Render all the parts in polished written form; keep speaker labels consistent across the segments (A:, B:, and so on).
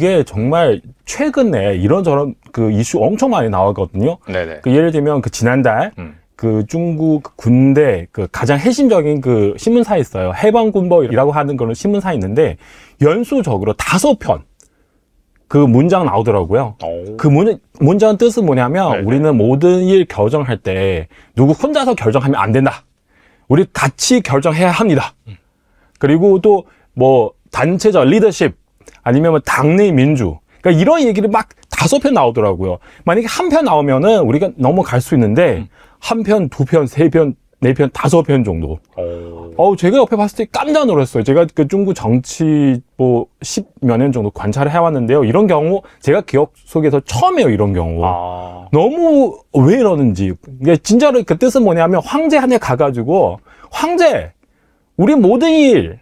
A: 이게 정말 최근에 이런저런 그 이슈 엄청 많이 나왔거든요.
B: 네네.
A: 그 예를 들면 그 지난달 그 중국 군대 그 가장 핵심적인 그 신문사 있어요. 해방군보이라고 하는 그런 신문사 있는데 연수적으로 5편 그 문장 나오더라고요. 그 문장 뜻은 뭐냐면
B: 네네.
A: 우리는 모든 일 결정할 때 누구 혼자서 결정하면 안 된다. 우리 같이 결정해야 합니다. 그리고 또 뭐 단체적 리더십 아니면 뭐 당내 민주 그러니까 이런 얘기를 막 5편 나오더라고요. 만약에 한 편 나오면은 우리가 넘어갈 수 있는데 한 편, 2편, 3편, 4편, 5편 정도. 제가 옆에 봤을 때 깜짝 놀랐어요. 제가 그 중국 정치 뭐 10몇 년 정도 관찰을 해왔는데요. 이런 경우 제가 기억 속에서 처음이에요. 이런 경우. 너무 왜 이러는지. 그러니까 진짜로 그 뜻은 뭐냐면 황제한테 가가지고 황제, 우리 모든 일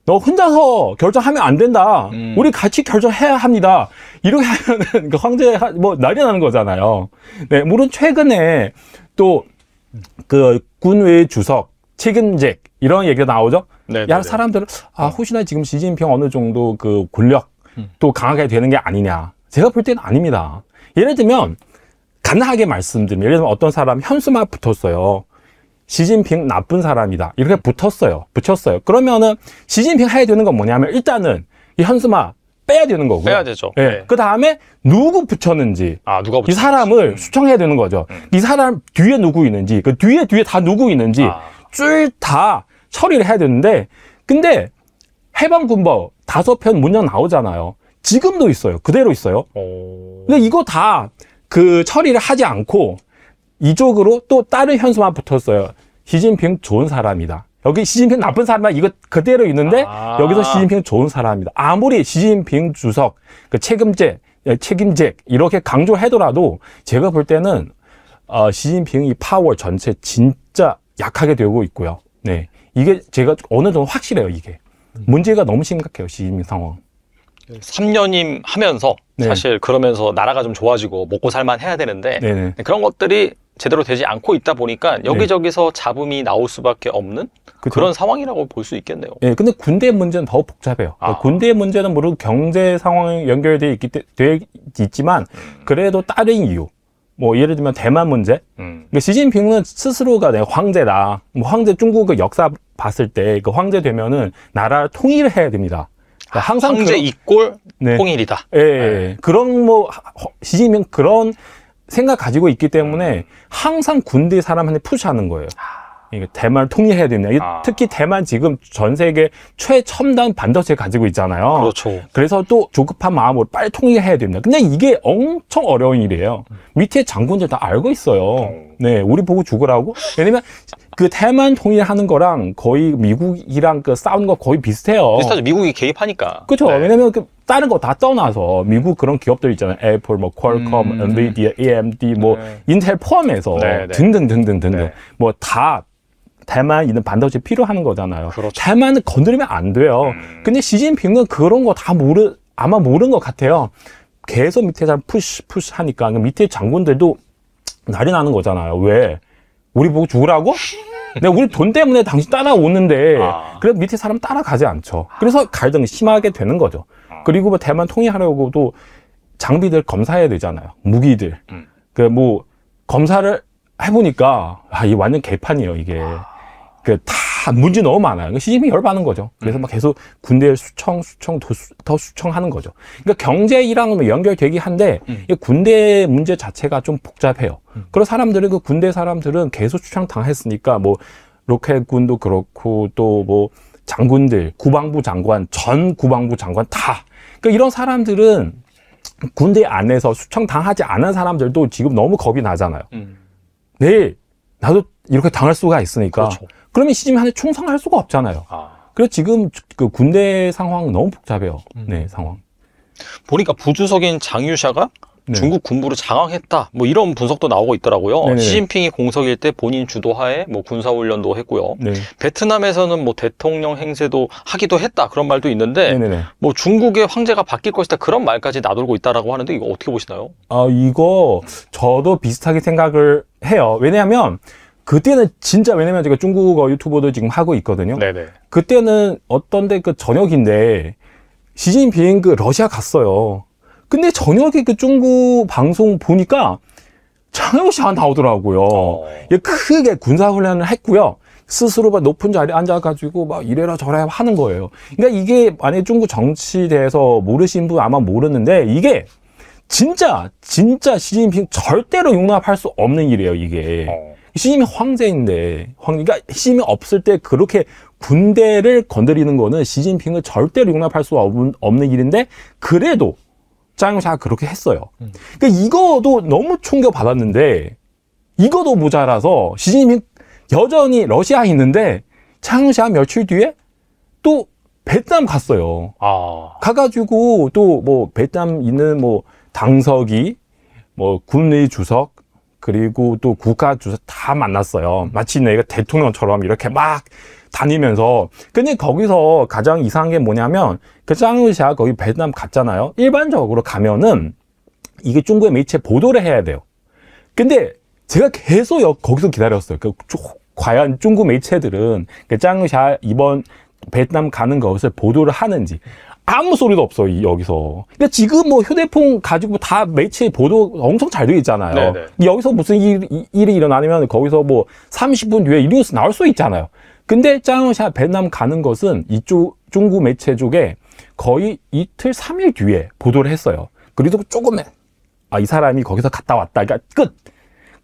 A: 너 혼자서 결정하면 안 된다. 우리 같이 결정해야 합니다. 이렇게 하면은 그 황제 뭐 난리 나는 거잖아요. 네, 물론 최근에 또 그 군외 주석 책임제 이런 얘기가 나오죠. 야 사람들은 혹시나 지금 시진핑 어느 정도 그 권력 또 강하게 되는 게 아니냐. 제가 볼 때는 아닙니다. 예를 들면 간단하게 말씀드리면 예를 들면 어떤 사람 현수막 붙었어요. 시진핑 나쁜 사람이다. 이렇게 붙였어요. 그러면은 시진핑 해야 되는 건 뭐냐면 일단은 이 현수막 빼야 되는 거고요.
B: 빼야 되죠.
A: 네.
B: 네.
A: 그 다음에 누구 붙였는지.
B: 누가 붙였는지.
A: 이 사람을 수청해야 되는 거죠. 이 사람 뒤에 누구 있는지, 그 뒤에 다 누구 있는지 쭉 다 처리를 해야 되는데, 근데 해방군법 5편 문장 나오잖아요. 지금도 있어요. 그대로 있어요. 근데 이거 다 그 처리를 하지 않고 이쪽으로 또 다른 현수막 붙었어요. 시진핑 좋은 사람이다. 여기 시진핑 나쁜 사람이다. 이거 그대로 있는데 여기서 시진핑 좋은 사람이다. 아무리 시진핑 주석 그 책임제 이렇게 강조하더라도 제가 볼 때는 시진핑이 파워 전체 진짜 약하게 되고 있고요. 네, 이게 제가 어느 정도 확실해요. 이게 문제가 너무 심각해요. 시진핑 상황.
B: 3년임 하면서 사실 그러면서 나라가 좀 좋아지고 먹고 살만 해야 되는데 그런 것들이 제대로 되지 않고 있다 보니까 여기저기서 잡음이 나올 수밖에 없는 그런 상황이라고 볼 수 있겠네요.
A: 네, 근데 군대 문제는 더 복잡해요. 군대 문제는 물론 경제 상황이 연결되어 있지만 그래도 다른 이유. 뭐 예를 들면 대만 문제. 그러니까 시진핑은 스스로가 내 황제다. 뭐 황제 중국의 역사 봤을 때 그 황제 되면은 나라를 통일을 해야 됩니다. 그러니까 항상
B: 황제 이꼴 통일이다.
A: 예, 그런 뭐 시진핑 그런 생각 가지고 있기 때문에 항상 군대 사람한테 푸시하는 거예요. 대만을 통일해야 됩니다. 특히 대만 지금 전 세계 최첨단 반도체 가지고 있잖아요.
B: 그렇죠.
A: 그래서 또 조급한 마음으로 빨리 통일해야 됩니다. 근데 이게 엄청 어려운 일이에요. 밑에 장군들 다 알고 있어요. 네, 우리 보고 죽으라고? 왜냐면 그 대만 통일하는 거랑 거의 미국이랑 그 싸우는 거 거의 비슷해요.
B: 비슷하죠. 미국이 개입하니까.
A: 그렇죠. 왜냐면 그 다른 거 다 떠나서 미국 그런 기업들 있잖아요. 애플, 뭐 퀄컴, 엔비디아, AMD, 뭐 인텔 포함해서 등등 뭐 다 대만 있는 반도체 필요하는 거잖아요.
B: 그렇죠.
A: 대만은 건드리면 안 돼요. 근데 시진핑은 그런 거 다 아마 모르는 것 같아요. 계속 밑에 사람 푸시 하니까 밑에 장군들도 난리 나는 거잖아요. 왜? 우리 보고 죽으라고? 내가 우리 돈 때문에 당신 따라오는데 그래서 밑에 사람 따라가지 않죠. 그래서 갈등이 심하게 되는 거죠. 그리고 뭐 대만 통일하려고도 장비들 검사해야 되잖아요. 무기들. 그 뭐 검사를 해보니까 이 완전 개판이에요. 이게 그 다 문제 너무 많아요. 시진핑이 열받는 거죠. 그래서 막 계속 군대를 더 수청하는 거죠. 그러니까 경제랑 연결되긴 한데 이 군대 문제 자체가 좀 복잡해요. 그런 사람들은 그 군대 사람들은 계속 수청 당했으니까 뭐 로켓군도 그렇고 또 뭐 장군들, 국방부 장관, 전 국방부 장관 다. 그러니까 이런 사람들은 군대 안에서 수청 당하지 않은 사람들도 지금 너무 겁이 나잖아요. 내일 나도 이렇게 당할 수가 있으니까.
B: 그렇죠.
A: 그러면 시진핑한테 충성할 수가 없잖아요. 그래서 지금 그 군대 상황은 너무 복잡해요. 네, 상황.
B: 보니까 부주석인 장유샤가 중국 군부를 장악했다. 뭐 이런 분석도 나오고 있더라고요. 시진핑이 공석일 때 본인 주도하에 뭐 군사훈련도 했고요. 베트남에서는 뭐 대통령 행세도 하기도 했다. 그런 말도 있는데 뭐 중국의 황제가 바뀔 것이다. 그런 말까지 나돌고 있다라고 하는데 이거 어떻게 보시나요?
A: 이거 저도 비슷하게 생각을 해요. 왜냐하면 그때는 진짜 왜냐면 제가 중국어 유튜버도 지금 하고 있거든요. 그때는 어떤데 그 저녁인데 시진핑 그 러시아 갔어요. 근데 저녁에 그 중국 방송 보니까 장효샤 나오더라고요. 크게 군사훈련을 했고요. 스스로 막 높은 자리에 앉아가지고 막 이래라 저래라 하는 거예요. 그러니까 이게 만약에 중국 정치에 대해서 모르신 분 아마 모르는데 이게 진짜 시진핑 절대로 용납할 수 없는 일이에요, 이게. 시진핑 황제인데, 그러니까 시진핑 없을 때 그렇게 군대를 건드리는 거는 시진핑을 절대로 용납할 수 없는 일인데, 그래도 짱샤가 그렇게 했어요. 그러니까 이거도 너무 충격받았는데, 이거도 모자라서 시진핑 여전히 러시아에 있는데, 짱샤 며칠 뒤에 또 베트남 갔어요. 가가지고 또 뭐 베트남 있는 뭐 당서기, 뭐 군의 주석, 그리고 또 국가 주석 다 만났어요. 마치 내가 대통령처럼 이렇게 막 다니면서. 근데 거기서 가장 이상한 게 뭐냐면 그 짱유샤 거기 베트남 갔잖아요. 일반적으로 가면은 이게 중국의 매체 보도를 해야 돼요. 근데 제가 계속 거기서 기다렸어요. 과연 중국 매체들은 그 짱유샤 이번 베트남 가는 것을 보도를 하는지. 아무 소리도 없어, 여기서. 근데 지금 뭐 휴대폰 가지고 다 매체 보도 엄청 잘 되어 있잖아요. 네네. 여기서 무슨 일이 일어나면 거기서 뭐 30분 뒤에 이 뉴스 나올 수 있잖아요. 근데 짱샤 베트남 가는 것은 이쪽 중국 매체 쪽에 거의 이틀, 3일 뒤에 보도를 했어요. 그래도 조금, 이 사람이 거기서 갔다 왔다. 그러니까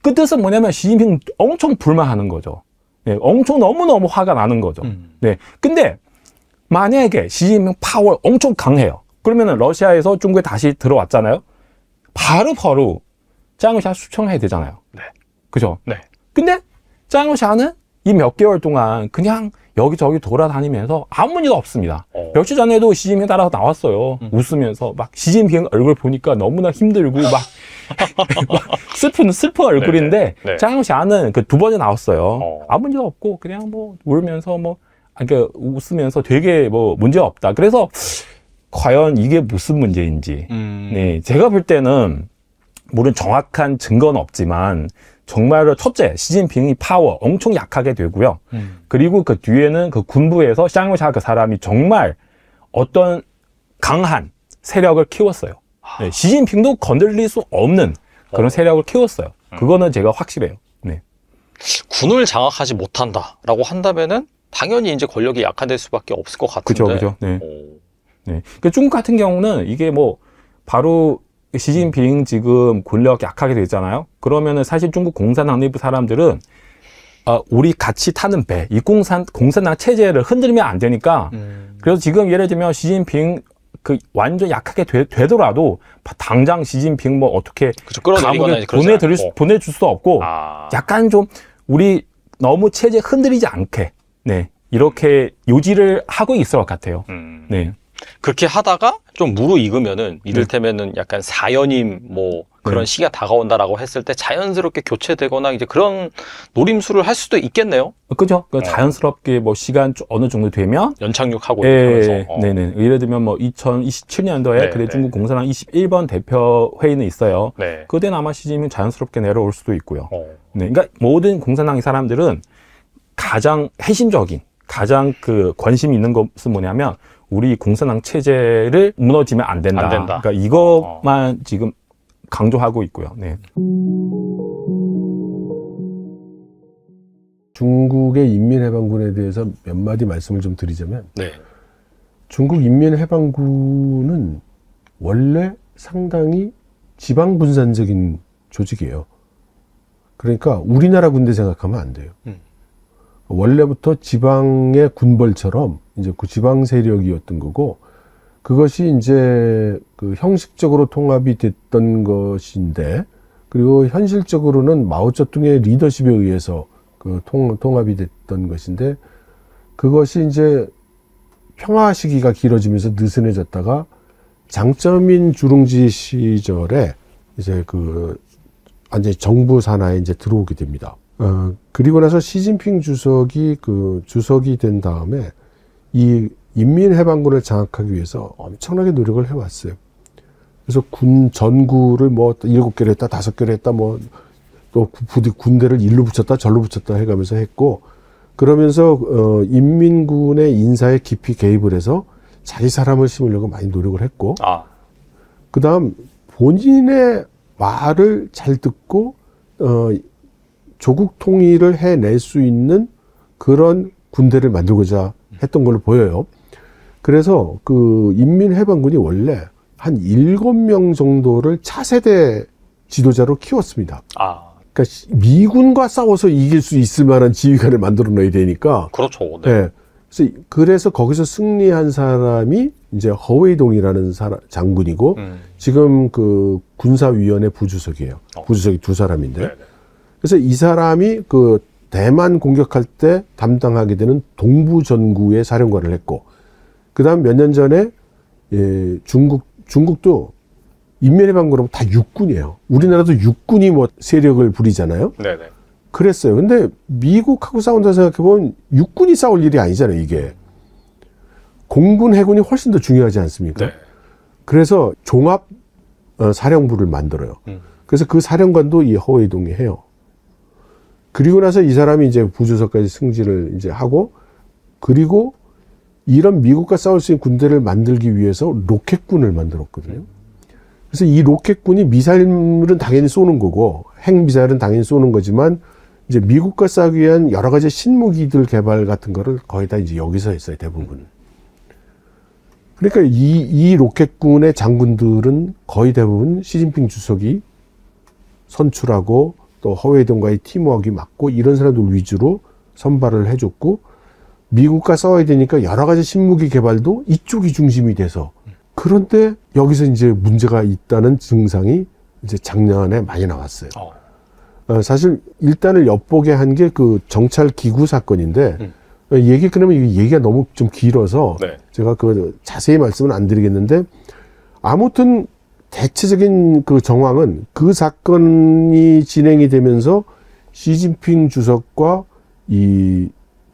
A: 그 뜻은 뭐냐면 시진핑 엄청 불만하는 거죠. 네, 엄청 너무너무 화가 나는 거죠. 네. 근데 만약에 시진핑 파워 엄청 강해요. 그러면은 러시아에서 중국에 다시 들어왔잖아요. 바로 짱샤 수청해야 되잖아요.
B: 네.
A: 그죠?
B: 네.
A: 근데 짱샤는 이 몇 개월 동안 그냥 여기저기 돌아다니면서 아무 일 없습니다. 며칠 전에도 시진핑 따라서 나왔어요. 웃으면서 막 시진핑 얼굴 보니까 너무나 힘들고 막 슬픈 얼굴인데 짱샤는 그 2번에 나왔어요. 아무 일 없고 그냥 뭐 울면서 뭐 그러니까 웃으면서 되게 뭐 문제 없다. 그래서 과연 이게 무슨 문제인지. 네, 제가 볼 때는 물론 정확한 증거는 없지만 정말로 첫째 시진핑이 파워 엄청 약하게 되고요. 그리고 그 뒤에는 그 군부에서 샹유샤 그 사람이 정말 어떤 강한 세력을 키웠어요. 네, 시진핑도 건들릴 수 없는 그런 세력을 키웠어요. 그거는 제가 확실해요. 네.
B: 군을 장악하지 못한다라고 한다면은 당연히 이제 권력이 약화될 수밖에 없을 것 같은데.
A: 그죠. 네. 네. 그 중국 같은 경우는 이게 뭐 바로 시진핑 지금 권력 약하게 되잖아요. 그러면은 사실 중국 공산당 내부 사람들은 우리 같이 타는 배, 이 공산당 체제를 흔들면 안 되니까. 그래서 지금 예를 들면 시진핑 그 완전 약하게 되더라도 당장 시진핑 뭐 어떻게 감옥에 보내줄 수도 없고 약간 좀 우리 너무 체제 흔들리지 않게. 네, 이렇게 요지를 하고 있을 것 같아요. 네.
B: 그렇게 하다가 좀 무르익으면은 이를테면은 약간 사연임 뭐 그런 시기가 다가온다라고 했을 때 자연스럽게 교체되거나 이제 그런 노림수를 할 수도 있겠네요.
A: 그죠? 자연스럽게 뭐 시간 어느 정도 되면
B: 연착륙하고 이러면서.
A: 네네. 예를 들면 뭐 2027년도에 그래 중국 공산당 21번 대표 회의는 있어요.
B: 네.
A: 그때는 아마 시진핑이 자연스럽게 내려올 수도 있고요. 네. 그러니까 모든 공산당 사람들은 가장 핵심적인, 가장 그 관심이 있는 것은 뭐냐면 우리 공산당 체제를 무너지면 안 된다. 그러니까 이것만 지금 강조하고 있고요. 네.
C: 중국의 인민해방군에 대해서 몇 마디 말씀을 좀 드리자면
B: 네.
C: 중국 인민해방군은 원래 상당히 지방분산적인 조직이에요. 그러니까 우리나라 군대 생각하면 안 돼요. 원래부터 지방의 군벌처럼 이제 그 지방 세력이었던 거고, 그것이 이제 그 형식적으로 통합이 됐던 것인데, 그리고 현실적으로는 마오쩌둥의 리더십에 의해서 그 통합이 됐던 것인데, 그것이 이제 평화 시기가 길어지면서 느슨해졌다가 장쩌민 주룽지 시절에 이제 그 완전히 정부 산하에 이제 들어오게 됩니다. 그리고 나서 시진핑 주석이 주석이 된 다음에 이 인민해방군을 장악하기 위해서 엄청나게 노력을 해왔어요. 그래서 전구를 뭐 7개를 했다, 5개를 했다, 뭐 또 군대를 일로 붙였다, 절로 붙였다 해가면서 했고, 그러면서 인민군의 인사에 깊이 개입을 해서 자기 사람을 심으려고 많이 노력을 했고, 그다음 본인의 말을 잘 듣고 조국 통일을 해낼 수 있는 그런 군대를 만들고자 했던 걸로 보여요. 그래서 그 인민해방군이 원래 한 7명 정도를 차세대 지도자로 키웠습니다. 그러니까 미군과 싸워서 이길 수 있을 만한 지휘관을 만들어 놔야 되니까.
B: 그렇죠. 네.
C: 네. 그래서 거기서 승리한 사람이 이제 허웨이동이라는 장군이고 지금 그 군사위원회 부주석이에요. 부주석이 2사람인데. 네네. 그래서 이 사람이 그 대만 공격할 때 담당하게 되는 동부전구의 사령관을 했고, 그 다음 몇 년 전에 중국도 인민해방군하고 다 육군이에요. 우리나라도 육군이 뭐 세력을 부리잖아요. 네네. 그랬어요. 근데 미국하고 싸운다 생각해보면 육군이 싸울 일이 아니잖아요, 이게. 공군, 해군이 훨씬 더 중요하지 않습니까? 네. 그래서 종합 사령부를 만들어요. 그래서 그 사령관도 이 허웨이동이 해요. 그리고 나서 이 사람이 이제 부주석까지 승진을 이제 하고, 그리고 이런 미국과 싸울 수 있는 군대를 만들기 위해서 로켓군을 만들었거든요. 그래서 이 로켓군이 미사일은 당연히 쏘는 거고, 핵미사일은 당연히 쏘는 거지만, 이제 미국과 싸우기 위한 여러 가지 신무기들 개발 같은 거를 거의 다 이제 여기서 했어요, 대부분. 그러니까 이 로켓군의 장군들은 거의 대부분 시진핑 주석이 선출하고 또 허웨이동과의 팀워크가 맞고 이런 사람들 위주로 선발을 해줬고, 미국과 싸워야 되니까 여러 가지 신무기 개발도 이쪽이 중심이 돼서, 그런데 여기서 이제 문제가 있다는 증상이 이제 작년에 많이 나왔어요. 사실 일단을 엿보게 한 게 그 정찰 기구 사건인데, 그러면 이게 얘기가 너무 좀 길어서 네. 제가 그 자세히 말씀은 안 드리겠는데, 아무튼 대체적인 그 정황은 그 사건이 진행이 되면서 시진핑 주석과 이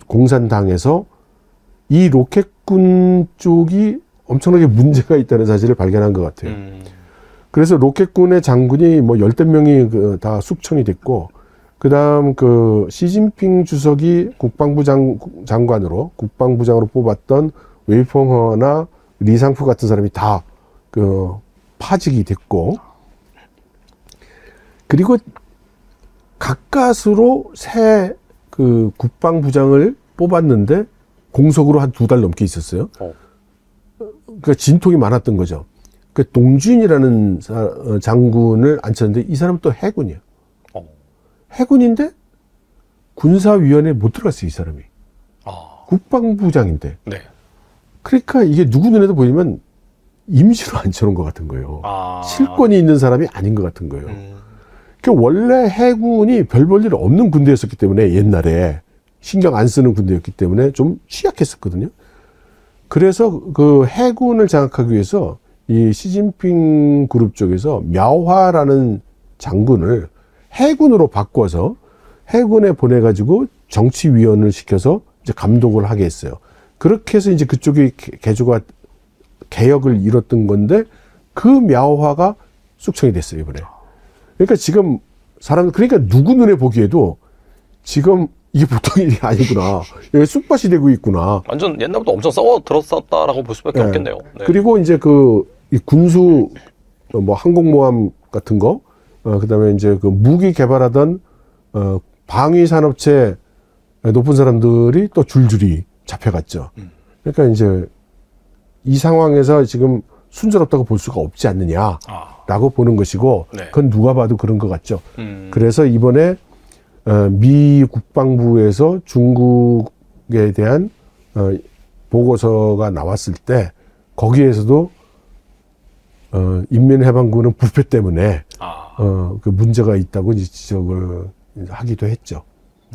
C: 공산당에서 이 로켓군 쪽이 엄청나게 문제가 있다는 사실을 발견한 것 같아요. 그래서 로켓군의 장군이 뭐 10대 명이 다 숙청이 됐고, 그 다음 그 시진핑 주석이 장관으로, 국방부장으로 뽑았던 웨이펑허나 리상프 같은 사람이 다 그 파직이 됐고, 그리고 가까스로 새 그 국방부장을 뽑았는데 공석으로 한 2달 넘게 있었어요. 그러니까 진통이 많았던 거죠. 그 동주인이라는 장군을 앉혔는데 이 사람은 또 해군이에요. 해군인데 군사위원회에 못 들어갔어요, 이 사람이. 국방부장인데. 네. 그러니까 이게 누구 눈에도 보이면 임시로 앉혀놓은 것 같은 거예요. 실권이 있는 사람이 아닌 것 같은 거예요. 그러니까 원래 해군이 별 볼 일 없는 군대였었기 때문에, 옛날에 신경 안 쓰는 군대였기 때문에 좀 취약했었거든요. 그래서 그 해군을 장악하기 위해서 이 시진핑 그룹 쪽에서 мя화라는 장군을 해군으로 바꿔서 해군에 보내가지고 정치위원을 시켜서 이제 감독을 하게 했어요. 그렇게 해서 이제 그쪽이 개혁을 이뤘던 건데, 그 мя화가 숙청이 됐어요, 이번에. 그러니까 지금 그러니까 누구 눈에 보기에도 지금 이게 보통 일이 아니구나. 여기 쑥밭이 되고 있구나.
B: 완전 옛날부터 엄청 싸워 들었었다라고 볼 수밖에 없겠네요. 네.
C: 그리고 이제 이 군수, 뭐 항공모함 같은 거, 그 다음에 이제 그 무기 개발하던, 방위 산업체 높은 사람들이 또 줄줄이 잡혀갔죠. 그러니까 이제 이 상황에서 지금 순조롭다고 볼 수가 없지 않느냐라고 보는 것이고, 네. 그건 누가 봐도 그런 것 같죠. 그래서 이번에 미 국방부에서 중국에 대한 보고서가 나왔을 때, 거기에서도 인민해방군은 부패 때문에 그 문제가 있다고 이제 지적을 하기도 했죠.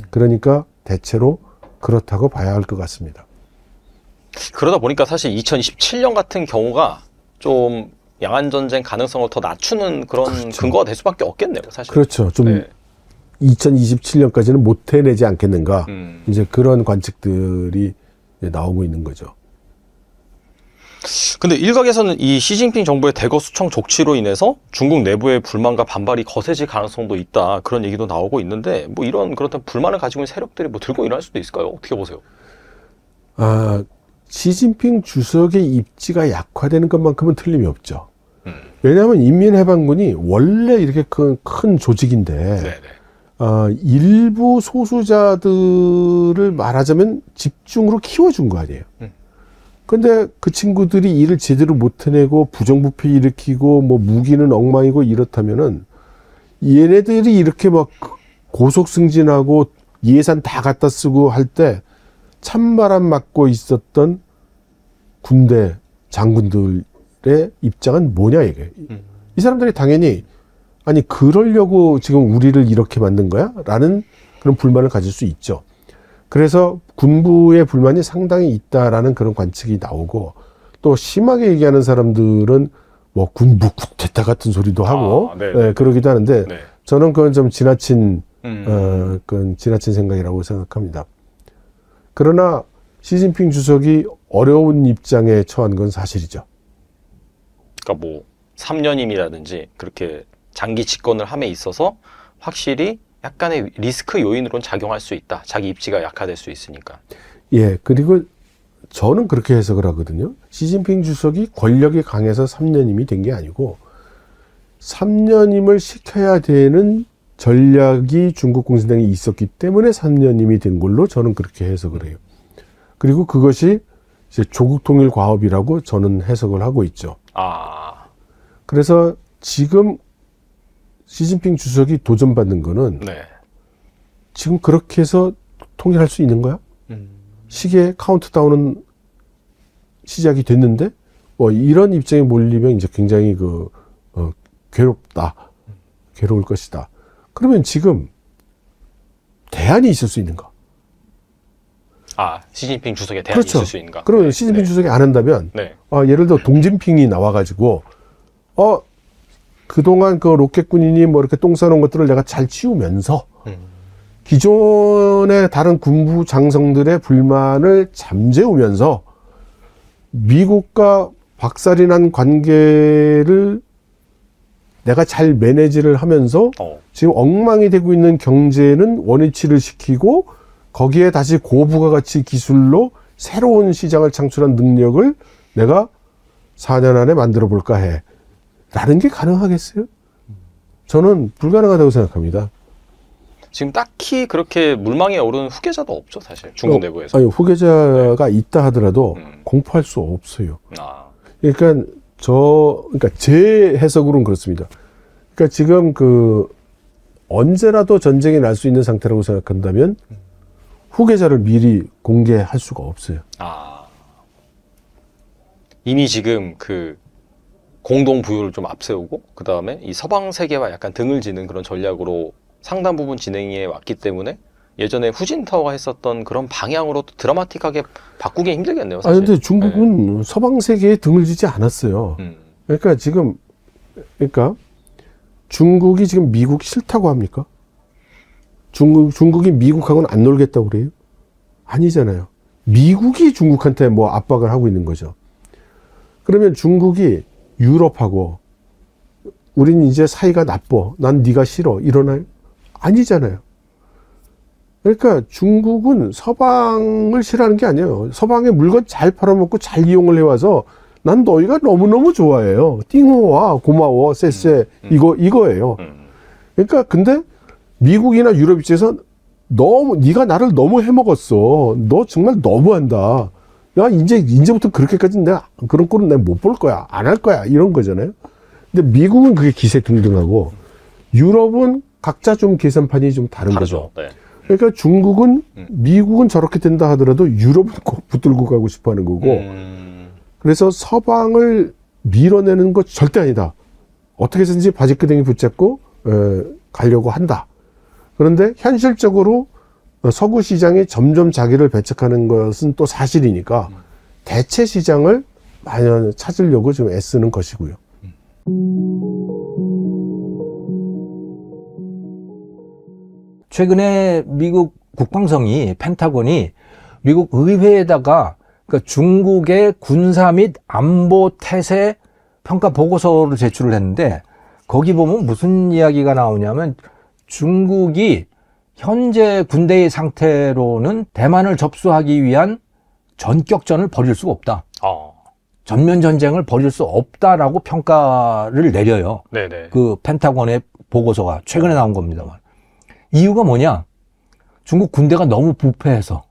C: 그러니까 대체로 그렇다고 봐야 할 것 같습니다.
B: 그러다 보니까 사실 2027년 같은 경우가 좀 양안전쟁 가능성을 더 낮추는 그런 그렇죠. 근거가 될 수밖에 없겠네요, 사실.
C: 그렇죠. 좀 네. 2027년까지는 못 해내지 않겠는가. 이제 그런 관측들이 나오고 있는 거죠.
B: 근데 일각에서는 이 시진핑 정부의 대거 수청 조치로 인해서 중국 내부의 불만과 반발이 거세질 가능성도 있다, 그런 얘기도 나오고 있는데, 뭐 그렇다면 불만을 가지고 있는 세력들이 뭐 들고 일어날 수도 있을까요? 어떻게 보세요? 시진핑 주석의 입지가 약화되는 것만큼은 틀림이 없죠.
C: 왜냐하면 인민해방군이 원래 이렇게 큰 조직인데 일부 소수자들을 말하자면 집중으로 키워준 거 아니에요. 근데 그 친구들이 일을 제대로 못 해내고 부정부패 일으키고 뭐 무기는 엉망이고 이렇다면은 얘네들이 이렇게 막 고속 승진하고 예산 다 갖다 쓰고 할 때 찬바람 맞고 있었던 군대 장군들의 입장은 뭐냐 이게. 이 사람들이 당연히 아니 그러려고 지금 우리를 이렇게 만든 거야? 라는 그런 불만을 가질 수 있죠. 그래서 군부의 불만이 상당히 있다라는 그런 관측이 나오고 또 심하게 얘기하는 사람들은 뭐 군부 쿠데타 같은 소리도 하고 네, 그러기도 하는데 저는 그건 좀 지나친 그건 지나친 생각이라고 생각합니다. 그러나 시진핑 주석이 어려운 입장에 처한 건 사실이죠.
B: 그러니까 뭐 3년임이라든지 그렇게 장기 집권을 함에 있어서 확실히 약간의 리스크 요인으로는 작용할 수 있다. 자기 입지가 약화될 수 있으니까.
C: 예, 그리고 저는 그렇게 해석을 하거든요. 시진핑 주석이 권력이 강해서 3년임이 된 게 아니고 3년임을 시켜야 되는 전략이 중국 공산당에 있었기 때문에 3년임이 된 걸로 저는 그렇게 해석을 해요. 그리고 그것이 이제 조국 통일 과업이라고 저는 해석을 하고 있죠. 그래서 지금 시진핑 주석이 도전받는 거는 지금 그렇게 해서 통일할 수 있는 거야? 시계 카운트다운은 시작이 됐는데 뭐 이런 입장에 몰리면 이제 굉장히 괴로울 것이다. 그러면 지금 대안이 있을 수 있는가?
B: 시진핑 주석의 대안이 있을 수 있는가?
C: 그러면 시진핑 주석이 안 한다면 예를 들어 동진핑이 나와가지고 그동안 그 로켓군인이 뭐 이렇게 똥 싸놓은 것들을 내가 잘 치우면서 기존의 다른 군부 장성들의 불만을 잠재우면서 미국과 박살이 난 관계를 내가 잘 매니지를 하면서 지금 엉망이 되고 있는 경제는 원위치를 시키고 거기에 다시 고부가가치 기술로 새로운 시장을 창출한 능력을 내가 4년 안에 만들어 볼까 해. 라는 게 가능하겠어요? 저는 불가능하다고 생각합니다.
B: 지금 딱히 그렇게 물망에 오르는 후계자도 없죠, 사실. 중국 내부에서.
C: 아니, 후계자가 있다 하더라도 공포할 수 없어요. 그러니까 제 해석으로는 그렇습니다. 그러니까 지금 언제라도 전쟁이 날 수 있는 상태라고 생각한다면 후계자를 미리 공개할 수가 없어요.
B: 이미 지금 공동 부유를 좀 앞세우고 그 다음에 이 서방 세계와 약간 등을 지는 그런 전략으로 상당 부분 진행해 왔기 때문에 예전에 후진타오가 했었던 그런 방향으로 드라마틱하게 바꾸기 힘들겠네요, 사실.
C: 근데 중국은 서방 세계에 등을 지지 않았어요. 그러니까 중국이 지금 미국 싫다고 합니까? 중국이 미국하고는 안 놀겠다고 그래요? 아니잖아요. 미국이 중국한테 뭐 압박을 하고 있는 거죠. 그러면 중국이 유럽하고 우린 이제 사이가 나빠. 난 네가 싫어. 이러나요? 아니잖아요. 그러니까 중국은 서방을 싫어하는 게 아니에요. 서방의 물건 잘 팔아먹고 잘 이용을 해와서 난 너희가 너무너무 좋아해요. 띵호와 고마워. 쎄쎄. 이거예요. 그러니까 근데 미국이나 유럽 입장에서 네가 나를 너무 해먹었어. 너 정말 너무한다. 야, 이제부터 그렇게까지 내가 그런 꼴은 내가 못 볼 거야. 안 할 거야. 이런 거잖아요. 근데 미국은 그게 기세등등하고 유럽은 각자 좀 계산판이 좀 다른 거죠. 그러니까 중국은 미국은 저렇게 된다 하더라도 유럽은 꼭 붙들고 가고 싶어 하는 거고 그래서 서방을 밀어내는 거 절대 아니다. 어떻게 해서든지 바지끄댕이 붙잡고 가려고 한다. 그런데 현실적으로 서구 시장이 점점 자기를 배척하는 것은 또 사실이니까 대체 시장을 마련 찾으려고 좀 애쓰는 것이고요.
D: 최근에 미국 국방성이 펜타곤이 미국 의회에다가 그러니까 중국의 군사 및 안보 태세 평가 보고서를 제출을 했는데 거기 보면 무슨 이야기가 나오냐면 중국이 현재 군대의 상태로는 대만을 접수하기 위한 전격전을 벌일 수가 없다. 전면 전쟁을 벌일 수 없다라고 평가를 내려요.
B: 네네.
D: 그 펜타곤의 보고서가 최근에 나온 겁니다만. 이유가 뭐냐? 중국 군대가 너무 부패해서.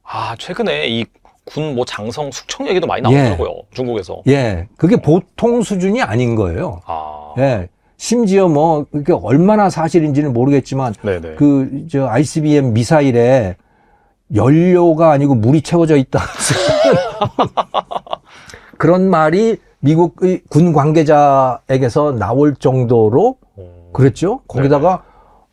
B: 아, 최근에 이 군 뭐 장성 숙청 얘기도 많이 나오더라고요. 예. 중국에서.
D: 예. 그게 보통 수준이 아닌 거예요.
B: 아.
D: 예. 심지어 뭐, 그게 얼마나 사실인지는 모르겠지만,
B: 네네.
D: ICBM 미사일에 연료가 아니고 물이 채워져 있다. 그런 말이 미국의 군 관계자에게서 나올 정도로 그랬죠. 거기다가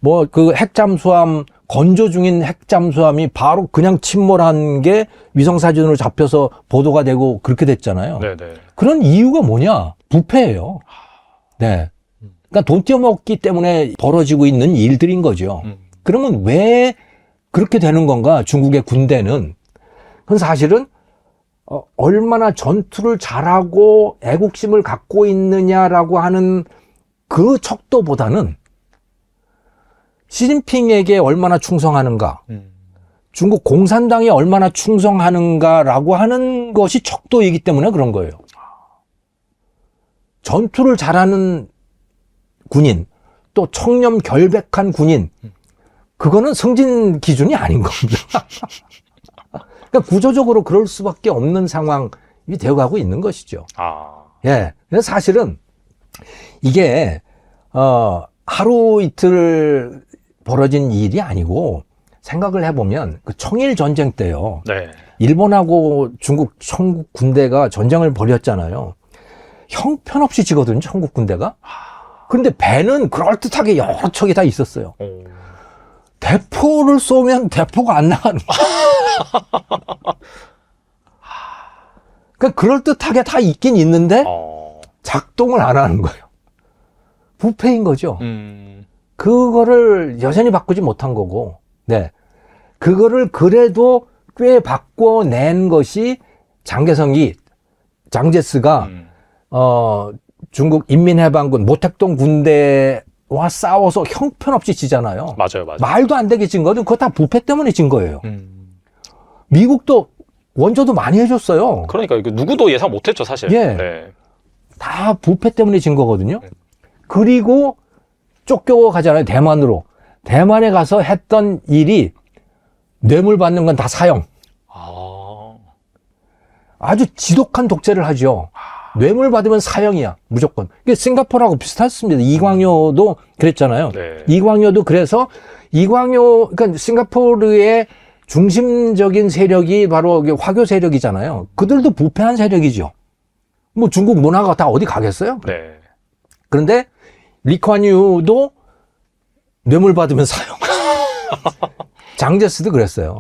D: 뭐 그 핵잠수함, 건조 중인 핵잠수함이 바로 그냥 침몰한 게 위성사진으로 잡혀서 보도가 되고 그렇게 됐잖아요.
B: 네네.
D: 그런 이유가 뭐냐? 부패예요. 네. 그러니까 돈 떼어먹기 때문에 벌어지고 있는 일들인 거죠. 그러면 왜 그렇게 되는 건가? 중국의 군대는. 그건 사실은 얼마나 전투를 잘하고 애국심을 갖고 있느냐라고 하는 그 척도보다는 시진핑에게 얼마나 충성하는가, 중국 공산당에 얼마나 충성하는가라고 하는 것이 척도이기 때문에 그런 거예요. 전투를 잘하는 군인, 또 청렴 결백한 군인, 그거는 승진 기준이 아닌 겁니다. 그러니까 구조적으로 그럴 수밖에 없는 상황이 되어가고 있는 것이죠. 예. 그래서 사실은 이게 하루 이틀 벌어진 일이 아니고 생각을 해보면 그 청일 전쟁 때요.
B: 네.
D: 일본하고 중국 청국 군대가 전쟁을 벌였잖아요. 형편없이 지거든요, 청국 군대가. 그런데 배는 그럴듯하게 여러 척이 다 있었어요. 대포를 쏘면 대포가 안 나가는 거예요. 그러니까 그럴듯하게 다 있긴 있는데 작동을 안 하는 거예요. 부패인 거죠. 그거를 여전히 바꾸지 못한 거고, 네. 그거를 그래도 꽤 바꿔낸 것이 장제스가, 중국 인민해방군, 모택동 군대와 싸워서 형편없이 지잖아요.
B: 맞아요.
D: 말도 안 되게 진 거는 그거 다 부패 때문에 진 거예요. 미국도 원조도 많이 해줬어요.
B: 그러니까 이거 누구도 예상 못했죠, 사실.
D: 예.
B: 네.
D: 다 부패 때문에 진 거거든요. 그리고 쫓겨가잖아요, 대만으로. 대만에 가서 했던 일이 뇌물 받는 건 다 사형. 아주 지독한 독재를 하죠. 뇌물 받으면 사형이야, 무조건. 이게 싱가포르하고 비슷했습니다. 이광효도 그랬잖아요.
B: 네.
D: 이광효도 그래서 그러니까 싱가포르의 중심적인 세력이 바로 화교 세력이잖아요. 그들도 부패한 세력이죠. 뭐 중국 문화가 다 어디 가겠어요?
B: 네.
D: 그런데 리쿠안유도 뇌물 받으면 사형. 장제스도 그랬어요.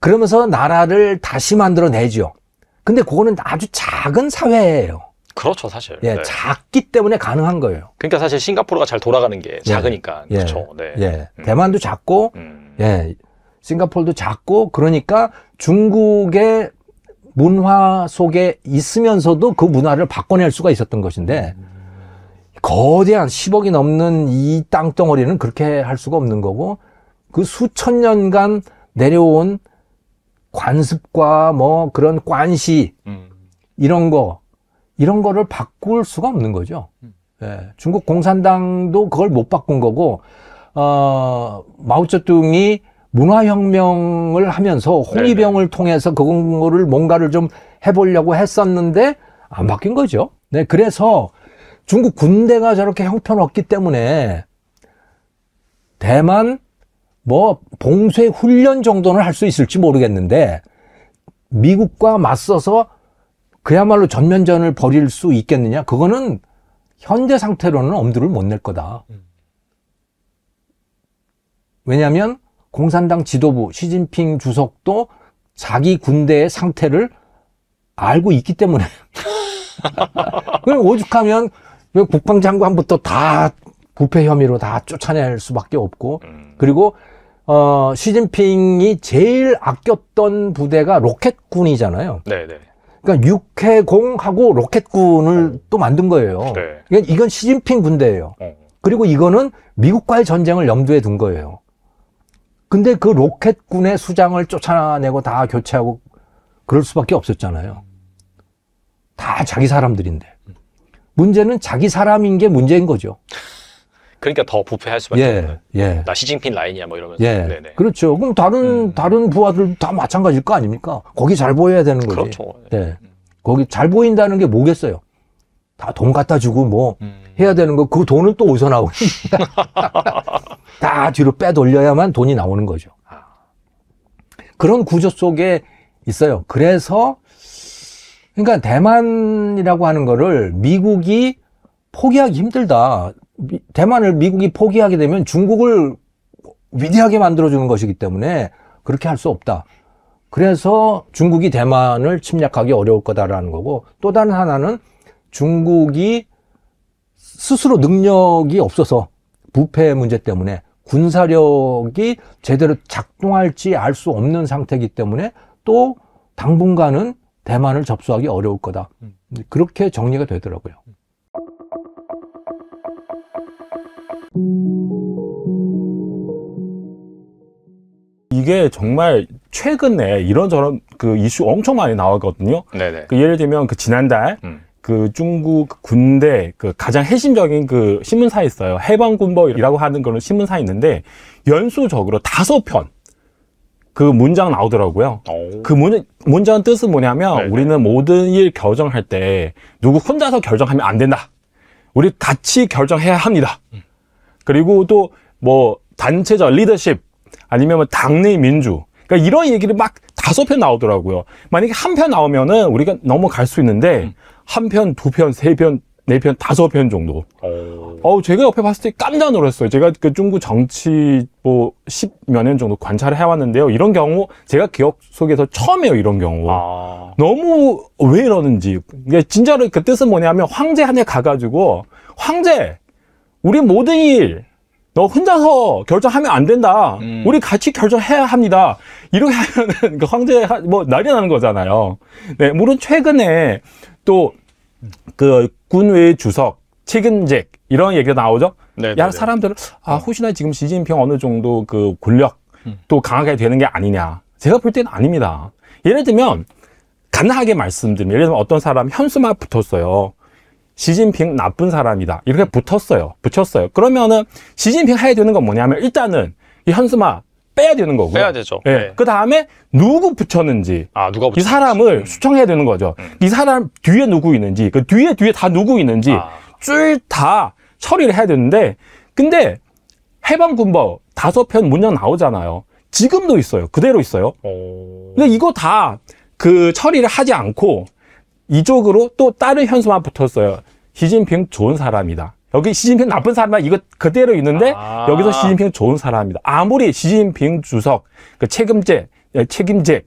D: 그러면서 나라를 다시 만들어내죠. 근데 그거는 아주 작은 사회예요.
B: 그렇죠, 사실.
D: 예,
B: 네.
D: 작기 때문에 가능한 거예요.
B: 그러니까 사실 싱가포르가 잘 돌아가는 게 작으니까.
D: 예,
B: 그렇죠. 네.
D: 예. 대만도 작고, 예, 싱가포르도 작고, 그러니까 중국의 문화 속에 있으면서도 그 문화를 바꿔낼 수가 있었던 것인데, 거대한 10억이 넘는 이 땅덩어리는 그렇게 할 수가 없는 거고, 그 수천 년간 내려온 관습과 뭐 그런 관시, 이런 거를 바꿀 수가 없는 거죠. 예, 중국 공산당도 그걸 못 바꾼 거고, 마오쩌둥이 문화혁명을 하면서 홍위병을 통해서 그거를 뭔가를 좀 해보려고 했었는데 안 바뀐 거죠. 네, 그래서 중국 군대가 저렇게 형편없기 때문에 대만 뭐 봉쇄 훈련 정도는 할 수 있을지 모르겠는데 미국과 맞서서 그야말로 전면전을 벌일 수 있겠느냐? 그거는 현재 상태로는 엄두를 못 낼 거다. 왜냐하면 공산당 지도부 시진핑 주석도 자기 군대의 상태를 알고 있기 때문에 그럼 오죽하면 국방장관부터 다 부패 혐의로 다 쫓아낼 수밖에 없고 그리고 시진핑이 제일 아꼈던 부대가 로켓군이잖아요.
B: 네네.
D: 그러니까 육해공하고 로켓군을 또 만든 거예요.
B: 네.
D: 그러니까 이건 시진핑 군대예요. 그리고 이거는 미국과의 전쟁을 염두에 둔 거예요. 근데 그 로켓군의 수장을 쫓아내고 다 교체하고 그럴 수밖에 없었잖아요. 다 자기 사람들인데. 문제는 자기 사람인 게 문제인 거죠.
B: 그러니까 더 부패할 수밖에 없는.
D: 예.
B: 나 시진핑 라인이야 뭐 이러면서.
D: 예.
B: 네네.
D: 그렇죠. 그럼 다른 부하들 다 마찬가지일 거 아닙니까? 거기 잘 보여야 되는 거지.
B: 그렇죠.
D: 네. 거기 잘 보인다는 게 뭐겠어요? 다 돈 갖다 주고 뭐 해야 되는 거. 그 돈은 또 어디서 나오는 다 뒤로 빼돌려야만 돈이 나오는 거죠. 그런 구조 속에 있어요. 그래서 그러니까 대만이라고 하는 거를 미국이 포기하기 힘들다. 대만을 미국이 포기하게 되면 중국을 위대하게 만들어주는 것이기 때문에 그렇게 할 수 없다. 그래서 중국이 대만을 침략하기 어려울 거다라는 거고, 또 다른 하나는 중국이 스스로 능력이 없어서 부패 문제 때문에 군사력이 제대로 작동할지 알 수 없는 상태이기 때문에 또 당분간은 대만을 접수하기 어려울 거다. 그렇게 정리가 되더라고요.
A: 이게 정말 최근에 이런저런 그 이슈 엄청 많이 나오거든요.
B: 네네.
A: 그 예를 들면 그 지난달 그 중국 군대 그 가장 핵심적인 그 신문사 있어요. 해방군보이라고 하는 그런 신문사 있는데 연수적으로 5편 그 문장 나오더라고요. 그 문장 뜻은 뭐냐면 네네. 우리는 모든 일 결정할 때 누구 혼자서 결정하면 안 된다. 우리 같이 결정해야 합니다. 그리고 또 뭐 단체적 리더십 아니면 뭐 당내 민주. 그러니까 이런 얘기를 막 5편 나오더라고요. 만약에 한 편 나오면은 우리가 넘어갈 수 있는데 한 편, 2편, 3편, 4편, 5편 정도. 제가 옆에 봤을 때 깜짝 놀랐어요. 제가 그 중국 정치 뭐 10몇 년 정도 관찰을 해왔는데요. 이런 경우 제가 기억 속에서 처음이에요. 이런 경우. 너무 왜 이러는지. 이게 진짜로 그 뜻은 뭐냐면 황제한테 가가지고 황제, 우리 모든 일 너 혼자서 결정하면 안 된다. 우리 같이 결정해야 합니다. 이렇게 하면은 그 황제 뭐 난리 나는 거잖아요. 네, 물론 최근에 또 그 군외 주석 책임제 이런 얘기가 나오죠. 네네네. 야 사람들은 혹시나 지금 시진핑 어느 정도 그 권력 또 강하게 되는 게 아니냐. 제가 볼 때는 아닙니다. 예를 들면 간단하게 말씀드리면 예를 들면 어떤 사람 현수막 붙었어요. 시진핑 나쁜 사람이다. 이렇게 붙였어요. 그러면은 시진핑 해야 되는 건 뭐냐면 일단은 이 현수막 빼야 되는 거고요.
B: 빼야 되죠.
A: 네. 네. 그 다음에 누구 붙였는지
B: 누가 붙였는지.
A: 이 사람을 수청해야 되는 거죠. 이 사람 뒤에 누구 있는지 그 뒤에 다 누구 있는지 쭉 다 처리를 해야 되는데 근데 해방군법 5편 문장 나오잖아요. 지금도 있어요. 그대로 있어요. 근데 이거 다 그 처리를 하지 않고 이쪽으로 또 다른 현수막 붙었어요. 시진핑 좋은 사람이다. 여기 시진핑 나쁜 사람이다. 이거 그대로 있는데 여기서 시진핑 좋은 사람이다. 아무리 시진핑 주석 그 책임제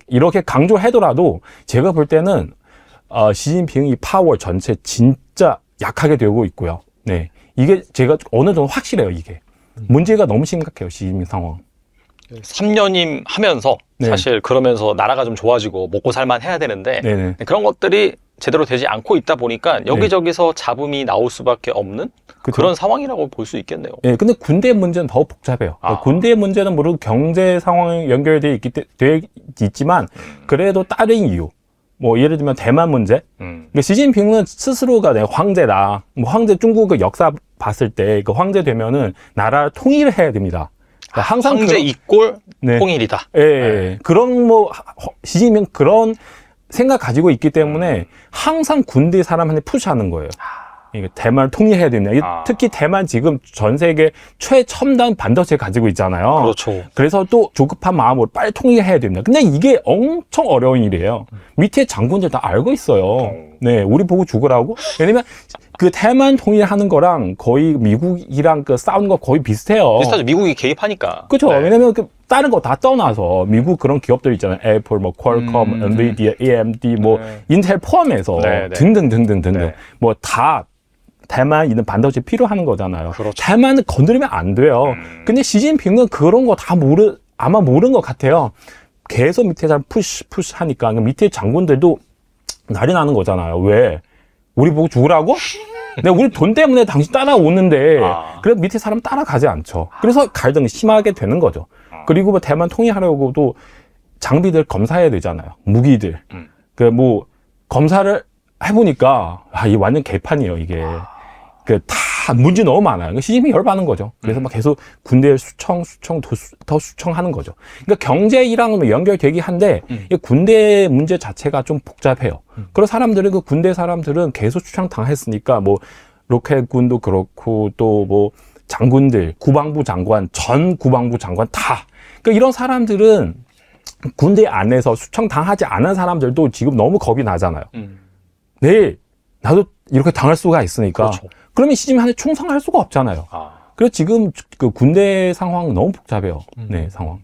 A: 이렇게 강조하더라도 제가 볼 때는 시진핑이 파워 전체 진짜 약하게 되고 있고요. 네, 이게 제가 어느 정도 확실해요. 이게 문제가 너무 심각해요. 시진핑 상황.
B: 3년임 하면서 네. 사실 그러면서 나라가 좀 좋아지고 먹고 살만 해야 되는데
A: 네네.
B: 그런 것들이 제대로 되지 않고 있다 보니까 여기저기서 잡음이 나올 수밖에 없는
A: 그쵸?
B: 그런 상황이라고 볼 수 있겠네요.
A: 네, 근데 군대 문제는 더 복잡해요. 군대 문제는 물론 경제 상황이 연결되어 있지만 그래도 다른 이유. 뭐 예를 들면 대만 문제. 그러니까 시진핑은 스스로가 내 황제다. 뭐 황제 중국의 역사 봤을 때 그 황제 되면은 나라를 통일을 해야 됩니다. 그러니까 항상
B: 황제 이꼴 통일이다.
A: 예, 그런 뭐 시진핑 그런 생각 가지고 있기 때문에 항상 군대 사람한테 푸시하는 거예요. 대만을 통일해야 됩니다. 특히 대만 지금 전 세계 최첨단 반도체 가지고 있잖아요.
B: 그렇죠.
A: 그래서 또 조급한 마음으로 빨리 통일해야 됩니다. 근데 이게 엄청 어려운 일이에요. 밑에 장군들 다 알고 있어요. 네, 우리 보고 죽으라고? 왜냐면 그 대만 통일하는 거랑 거의 미국이랑 그 싸우는 거 거의 비슷해요.
B: 비슷하죠. 미국이 개입하니까.
A: 그렇죠. 네. 왜냐면 그 다른 거 다 떠나서 미국 그런 기업들 있잖아요. 애플, 뭐 퀄컴, 엔비디아, AMD, 뭐 인텔 포함해서 등등등등등등 뭐 다 대만 있는 반도체 필요하는 거잖아요.
B: 그렇죠.
A: 대만은 건드리면 안 돼요. 근데 시진핑은 그런 거 다 아마 모르는 것 같아요. 계속 밑에 사람 푸시 하니까 밑에 장군들도 난리 나는 거잖아요. 왜? 우리 보고 죽으라고? 내가 우리 돈 때문에 당신 따라오는데 그래서 밑에 사람 따라가지 않죠. 그래서 갈등이 심하게 되는 거죠. 그리고 뭐 대만 통일하려고도 장비들 검사해야 되잖아요. 무기들. 그 뭐 검사를 해보니까 이 완전 개판이에요 이게. 다 문제 너무 많아요. 시진핑이 열받는 거죠. 그래서 막 계속 군대를 더 수청하는 거죠. 그러니까 경제랑 연결되긴 한데 이 군대 문제 자체가 좀 복잡해요. 그런 사람들은 그 군대 사람들은 계속 수청 당했으니까 뭐 로켓군도 그렇고 또 뭐 장군들, 국방부 장관, 전 국방부 장관 다. 그러니까 이런 사람들은 군대 안에서 수청 당하지 않은 사람들도 지금 너무 겁이 나잖아요. 내일 나도 이렇게 당할 수가 있으니까. 그렇죠. 그러면 시진핑한테 충성할 수가 없잖아요. 그래서 지금 그 군대 상황 너무 복잡해요. 네, 상황.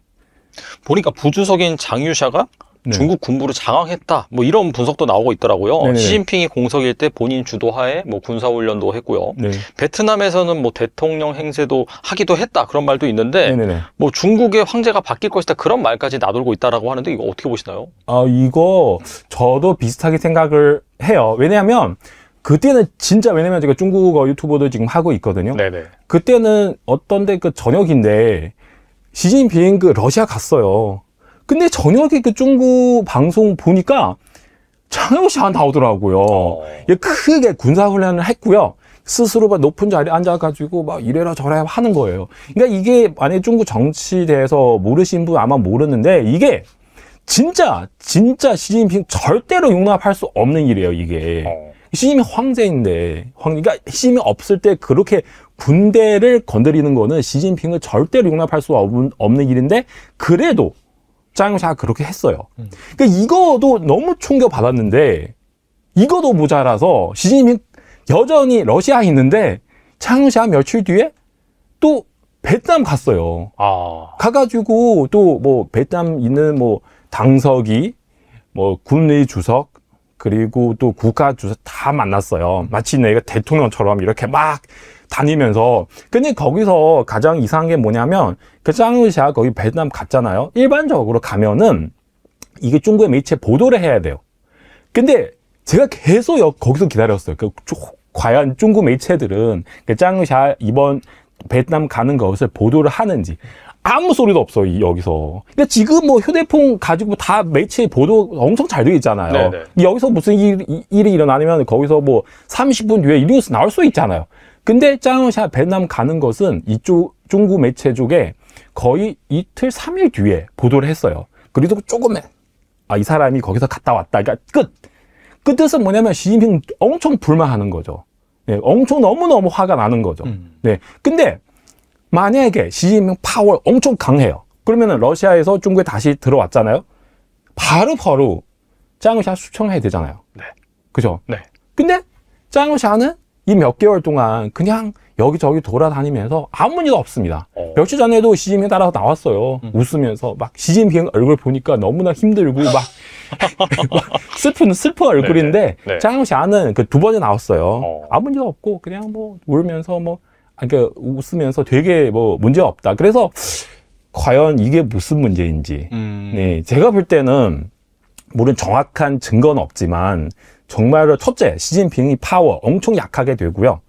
B: 보니까 부주석인 장유샤가 네. 중국 군부를 장악했다. 뭐 이런 분석도 나오고 있더라고요. 네네. 시진핑이 공석일 때 본인 주도하에 뭐 군사훈련도 했고요. 네. 베트남에서는 뭐 대통령 행세도 하기도 했다. 그런 말도 있는데 네네. 뭐 중국의 황제가 바뀔 것이다. 그런 말까지 나돌고 있다라고 하는데 이거 어떻게 보시나요?
A: 이거 저도 비슷하게 생각을 해요. 왜냐하면 그때는 진짜 왜냐면 제가 중국어 유튜버도 지금 하고 있거든요. 네네. 그때는 어떤데 그 저녁인데 시진핑 그 러시아 갔어요. 근데 저녁에 그 중국 방송 보니까 장유샤 나오더라고요. 크게 군사훈련을 했고요. 스스로 높은 자리에 앉아가지고 막 이래라 저래라 하는 거예요. 그러니까 이게 만약에 중국 정치에 대해서 모르신 분 아마 모르는데 이게 진짜 시진핑 절대로 용납할 수 없는 일이에요, 이게. 시진핑 황제인데, 그러니까 시진핑 없을 때 그렇게 군대를 건드리는 거는 시진핑을 절대로 용납할 수 없는 일인데, 그래도 장유샤가 그렇게 했어요. 그러니까 이거도 너무 충격받았는데, 이거도 모자라서 시진핑 여전히 러시아에 있는데, 장유샤 며칠 뒤에 또 베트남 갔어요. 가가지고 또 뭐 베트남 있는 뭐 당서기, 뭐 군의 주석, 그리고 또 국가 주석 다 만났어요. 마치 내가 대통령처럼 이렇게 막 다니면서. 근데 거기서 가장 이상한 게 뭐냐면 그 장유샤 거기 베트남 갔잖아요. 일반적으로 가면은 이게 중국의 매체 보도를 해야 돼요. 근데 제가 계속 거기서 기다렸어요. 과연 중국 매체들은 그 장유샤 이번 베트남 가는 것을 보도를 하는지. 아무 소리도 없어, 여기서. 근데 지금 뭐 휴대폰 가지고 다 매체 보도 엄청 잘 되어 있잖아요. 네네. 여기서 무슨 일이 일어나면 거기서 뭐 30분 뒤에 이 뉴스 나올 수 있잖아요. 근데 장유샤 베트남 가는 것은 이쪽 중국 매체 쪽에 거의 이틀, 3일 뒤에 보도를 했어요. 그래도 조금만, 이 사람이 거기서 갔다 왔다. 그러니까 그 뜻은 뭐냐면 시진핑 엄청 불만하는 거죠. 네, 엄청 너무너무 화가 나는 거죠. 네. 근데 만약에 시진핑 파워 엄청 강해요. 그러면은 러시아에서 중국에 다시 들어왔잖아요. 바로 장유샤 수청해야 되잖아요. 네. 그죠? 네. 근데 장유샤는 이 몇 개월 동안 그냥 여기저기 돌아다니면서 아무 일 없습니다. 며칠 전에도 시진핑 따라서 나왔어요. 웃으면서 막 시진핑 얼굴 보니까 너무나 힘들고 막 슬픈 얼굴인데 네. 장유샤는 그 2번에 나왔어요. 아무 일 없고 그냥 뭐 울면서 뭐 그러니까 웃으면서 되게 뭐 문제 없다. 그래서 과연 이게 무슨 문제인지. 네, 제가 볼 때는 물론 정확한 증거는 없지만 정말로 첫째 시진핑이 파워 엄청 약하게 되고요.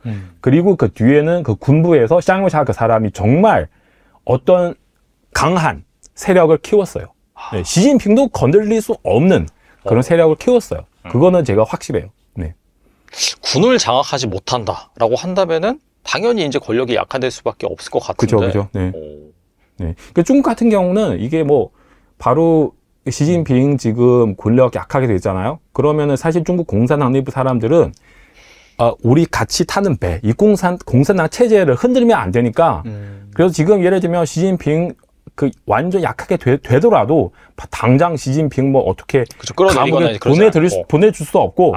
A: 그리고 그 뒤에는 그 군부에서 장유샤 그 사람이 정말 어떤 강한 세력을 키웠어요. 네, 시진핑도 건들릴 수 없는 그런 세력을 키웠어요. 그거는 제가 확실해요. 네.
B: 군을 장악하지 못한다라고 한다면은 당연히 이제 권력이 약화될 수밖에 없을 것 같은데.
A: 그죠. 네. 네. 그 중국 같은 경우는 이게 뭐 바로 시진핑 지금 권력 약하게 됐잖아요. 그러면은 사실 중국 공산당 내부 사람들은 우리 같이 타는 배, 이 공산당 체제를 흔들면 안 되니까. 그래서 지금 예를 들면 시진핑 그 완전 약하게 되더라도 당장 시진핑 뭐 어떻게 감옥에 보내줄 수 없고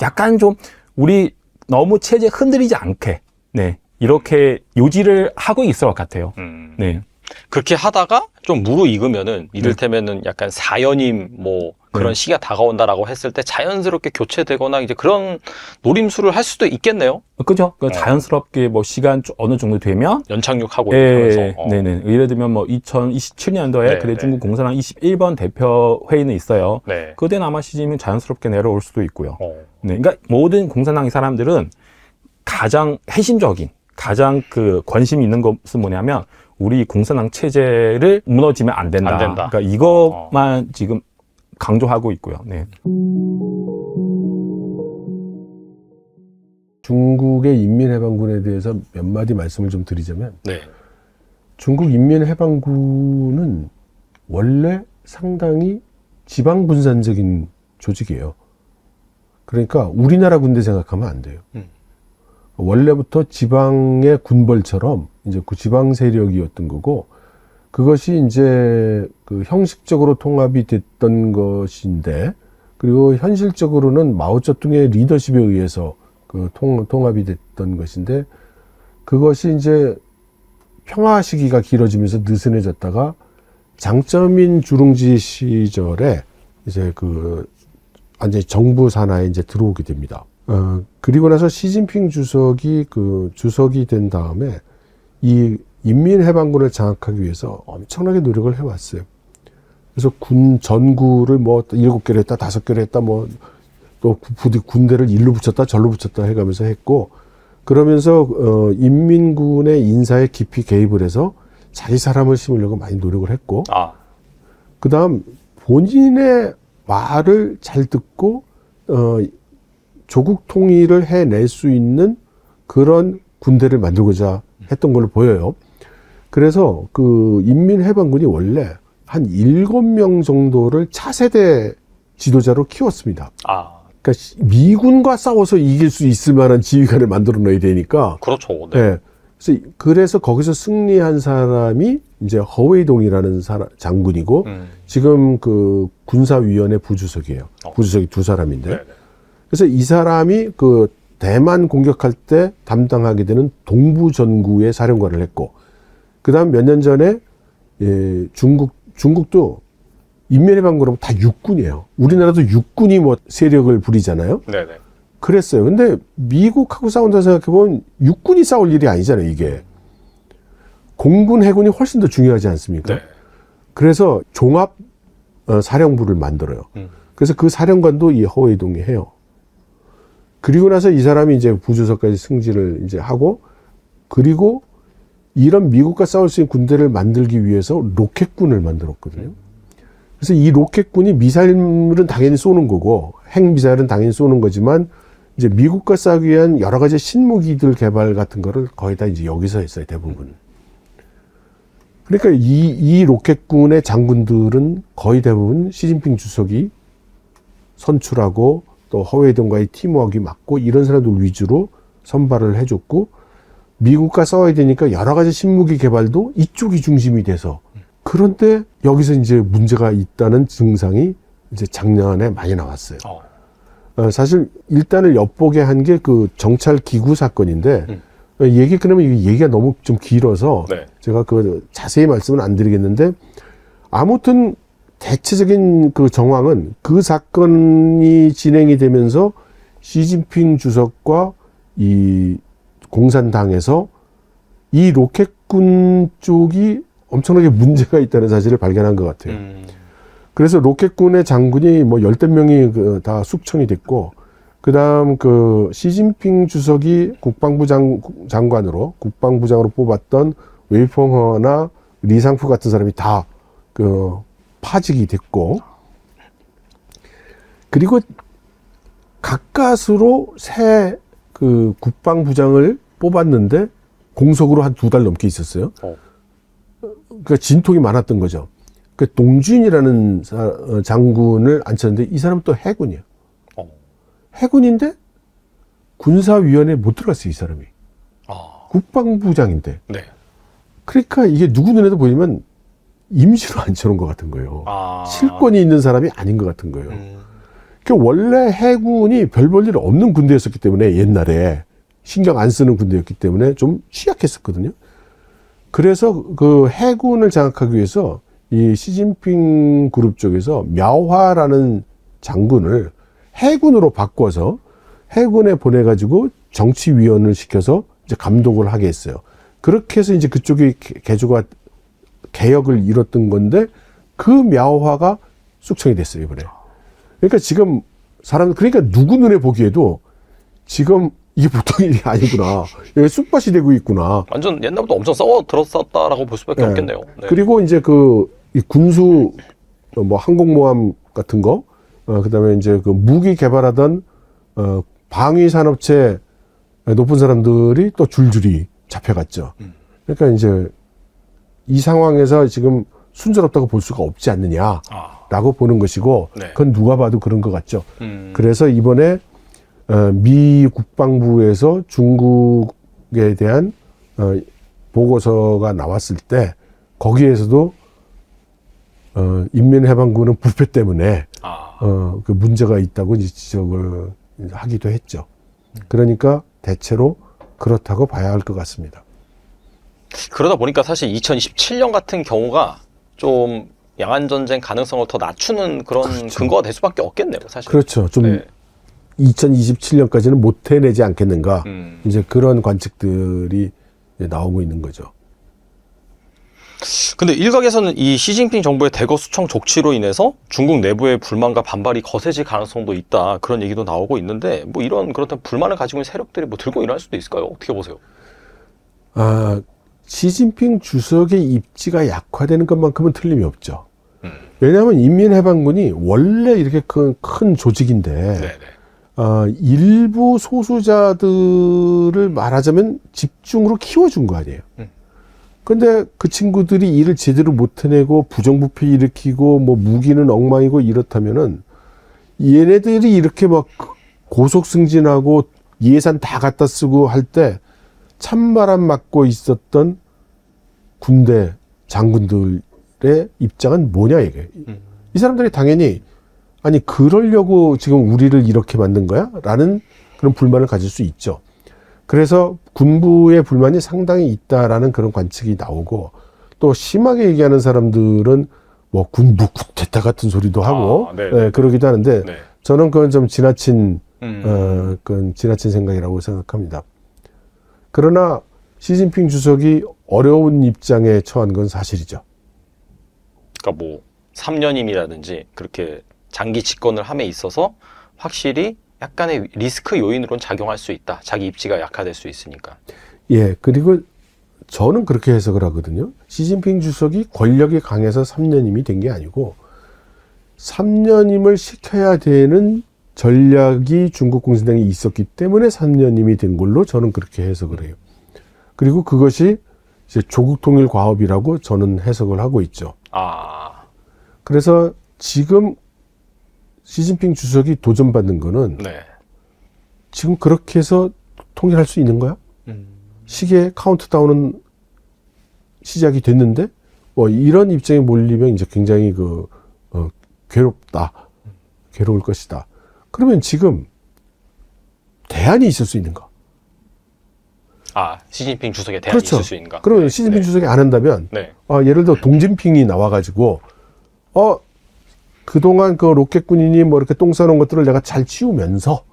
A: 약간 좀 우리 너무 체제 흔들리지 않게. 네, 이렇게 요지를 하고 있을 것 같아요. 네.
B: 그렇게 하다가 좀 무르익으면은 이를테면은 약간 사연임 뭐 그런 시기가 다가온다라고 했을 때 자연스럽게 교체되거나 이제 그런 노림수를 할 수도 있겠네요.
A: 그죠? 자연스럽게 뭐 시간 어느 정도 되면
B: 연착륙하고 하면서.
A: 네네. 예를 들면 뭐 2027년도에 그때 중국 공산당 21번 대표 회의는 있어요. 네. 그때는 아마 시진핑 자연스럽게 내려올 수도 있고요. 네. 그러니까 모든 공산당 사람들은 가장 핵심적인, 가장 그 관심이 있는 것은 뭐냐면 우리 공산당 체제를 무너지면 안 된다. 그러니까 이것만 지금 강조하고 있고요. 네.
C: 중국의 인민해방군에 대해서 몇 마디 말씀을 좀 드리자면,
B: 네.
C: 중국 인민해방군은 원래 상당히 지방분산적인 조직이에요. 그러니까 우리나라 군대 생각하면 안 돼요. 원래부터 지방의 군벌처럼 이제 그 지방 세력이었던 거고, 그것이 이제 그 형식적으로 통합이 됐던 것인데, 그리고 현실적으로는 마오쩌둥의 리더십에 의해서 그 통합이 됐던 것인데, 그것이 이제 평화 시기가 길어지면서 느슨해졌다가 장쩌민 주룽지 시절에 이제 그 완전히 정부 산하에 이제 들어오게 됩니다. 그리고 나서 시진핑 주석이 주석이 된 다음에 이 인민해방군을 장악하기 위해서 엄청나게 노력을 해왔어요. 그래서 군 전구를 뭐 7개를 했다, 5개를 했다, 뭐 또 부디 군대를 일로 붙였다, 절로 붙였다 해가면서 했고, 그러면서 인민군의 인사에 깊이 개입을 해서 자기 사람을 심으려고 많이 노력을 했고, 그다음 본인의 말을 잘 듣고 조국 통일을 해낼 수 있는 그런 군대를 만들고자 했던 걸로 보여요. 그래서 그 인민해방군이 원래 한 7명 정도를 차세대 지도자로 키웠습니다. 그러니까 미군과 싸워서 이길 수 있을 만한 지휘관을 만들어 놔야 되니까.
B: 그렇죠. 네.
C: 네. 그래서 거기서 승리한 사람이 이제 허웨이동이라는 장군이고, 지금 그 군사위원회 부주석이에요. 부주석이 2사람인데. 네네. 그래서 이 사람이 그 대만 공격할 때 담당하게 되는 동부전구의 사령관을 했고, 그 다음 몇 년 전에 중국도 인민해방군하고 다 육군이에요. 우리나라도 육군이 뭐 세력을 부리잖아요.
B: 네네.
C: 그랬어요. 근데 미국하고 싸운다 생각해보면 육군이 싸울 일이 아니잖아요, 이게. 공군, 해군이 훨씬 더 중요하지 않습니까?
B: 네.
C: 그래서 종합 사령부를 만들어요. 그래서 그 사령관도 이 허웨이동이 해요. 그리고 나서 이 사람이 이제 부주석까지 승진을 이제 하고, 그리고 이런 미국과 싸울 수 있는 군대를 만들기 위해서 로켓군을 만들었거든요. 그래서 이 로켓군이 미사일은 당연히 쏘는 거고, 핵미사일은 당연히 쏘는 거지만, 이제 미국과 싸우기 위한 여러 가지 신무기들 개발 같은 거를 거의 다 이제 여기서 했어요, 대부분. 그러니까 이 로켓군의 장군들은 거의 대부분 시진핑 주석이 선출하고, 또 허웨이동과의 팀워크가 맞고, 이런 사람들 위주로 선발을 해줬고, 미국과 싸워야 되니까 여러 가지 신무기 개발도 이쪽이 중심이 돼서, 그런데 여기서 이제 문제가 있다는 증상이 이제 작년에 많이 나왔어요. 사실 일단을 엿보게 한 게 그 정찰 기구 사건인데, 그러면 얘기가 너무 좀 길어서 네. 제가 그 자세히 말씀은 안 드리겠는데, 아무튼 대체적인 그 정황은 그 사건이 진행이 되면서 시진핑 주석과 이 공산당에서 이 로켓군 쪽이 엄청나게 문제가 있다는 사실을 발견한 것 같아요. 그래서 로켓군의 장군이 뭐 10대 명이 다 숙청이 됐고, 그 다음 그 시진핑 주석이 국방부장으로 뽑았던 웨이펑허나 리상프 같은 사람이 다 그 파직이 됐고, 그리고 가까스로 새 그 국방부장을 뽑았는데 공석으로 한 2달 넘게 있었어요. 그러니까 진통이 많았던 거죠. 그 동준이라는 장군을 앉혔는데 이 사람은 또 해군이에요. 해군인데 군사위원회에 못 들어갔어요, 이 사람이. 국방부장인데.
B: 네.
C: 그러니까 이게 누구 눈에도 보이면 임시로 앉혀놓은 것 같은 거예요. 실권이 있는 사람이 아닌 것 같은 거예요. 그러니까 원래 해군이 별 볼 일 없는 군대였었기 때문에, 옛날에 신경 안 쓰는 군대였기 때문에 좀 취약했었거든요. 그래서 그 해군을 장악하기 위해서 이 시진핑 그룹 쪽에서 мя오화라는 장군을 해군으로 바꿔서 해군에 보내가지고 정치위원을 시켜서 이제 감독을 하게 했어요. 그렇게 해서 이제 그쪽이 개혁을 이뤘던 건데, 그 мя오화가 숙청이 됐어요, 이번에. 그러니까 지금 그러니까 누구 눈에 보기에도 지금 이게 보통 일이 아니구나. 여기 쑥밭이 되고 있구나.
B: 완전 옛날부터 엄청 들었었다라고 볼 수밖에 없겠네요. 네.
C: 그리고 이제 이 군수, 뭐 항공모함 같은 거, 그 다음에 이제 그 무기 개발하던, 방위산업체, 높은 사람들이 또 줄줄이 잡혀갔죠. 그러니까 이제 이 상황에서 지금 순조롭다고 볼 수가 없지 않느냐라고 보는 것이고, 네. 그건 누가 봐도 그런 것 같죠. 그래서 이번에 미 국방부에서 중국에 대한 보고서가 나왔을 때 거기에서도 인민해방군은 부패 때문에 그 문제가 있다고 이제 지적을 하기도 했죠. 그러니까 대체로 그렇다고 봐야 할 것 같습니다.
B: 그러다 보니까 사실 2027년 같은 경우가 좀 양안전쟁 가능성을 더 낮추는 그런 그렇죠. 근거가 될 수밖에 없겠네요, 사실.
C: 그렇죠. 좀 네. 2027년까지는 못 해내지 않겠는가. 이제 그런 관측들이 나오고 있는 거죠.
B: 근데 일각에서는 이 시진핑 정부의 대거 수청 족치로 인해서 중국 내부의 불만과 반발이 거세질 가능성도 있다. 그런 얘기도 나오고 있는데, 뭐 이런 그렇다면 불만을 가지고 있는 세력들이 뭐 들고 일어날 수도 있을까요? 어떻게 보세요?
C: 시진핑 주석의 입지가 약화되는 것만큼은 틀림이 없죠. 왜냐하면 인민해방군이 원래 이렇게 큰 조직인데, 일부 소수자들을 말하자면 집중으로 키워준 거 아니에요. 근데 그 친구들이 일을 제대로 못 해내고 부정부패 일으키고 뭐 무기는 엉망이고 이렇다면은 얘네들이 이렇게 막 고속 승진하고 예산 다 갖다 쓰고 할 때 찬바람 맞고 있었던 군대 장군들의 입장은 뭐냐 이게. 이 사람들이 당연히 아니 그러려고 지금 우리를 이렇게 만든 거야? 라는 그런 불만을 가질 수 있죠. 그래서 군부의 불만이 상당히 있다라는 그런 관측이 나오고, 또 심하게 얘기하는 사람들은 뭐 군부 국태타 같은 소리도 하고 네, 그러기도 하는데 네. 저는 그건 좀 지나친 그건 지나친 생각이라고 생각합니다. 그러나 시진핑 주석이 어려운 입장에 처한 건 사실이죠.
B: 그러니까 뭐 3년임이라든지 그렇게 장기 집권을 함에 있어서 확실히 약간의 리스크 요인으로는 작용할 수 있다. 자기 입지가 약화될 수 있으니까.
C: 예, 그리고 저는 그렇게 해석을 하거든요. 시진핑 주석이 권력이 강해서 3년임이 된 게 아니고 3년임을 시켜야 되는 전략이 중국 공산당에 있었기 때문에 3년임이 된 걸로 저는 그렇게 해석을 해요. 그리고 그것이 이제 조국 통일 과업이라고 저는 해석을 하고 있죠. 그래서 지금 시진핑 주석이 도전받는 거는 네. 지금 그렇게 해서 통일할 수 있는 거야? 시계 카운트다운은 시작이 됐는데 뭐 이런 입장에 몰리면 이제 굉장히 괴로울 것이다. 그러면 지금 대안이 있을 수 있는가?
B: 시진핑 주석에 대안이
C: 그렇죠.
B: 있을 수 있는가?
C: 그러면
B: 네.
C: 시진핑
B: 네.
C: 주석이 안 한다면
B: 네.
C: 예를 들어 동진핑이 나와가지고 그동안 그 로켓 군인이 뭐 이렇게 똥 싸놓은 것들을 내가 잘 치우면서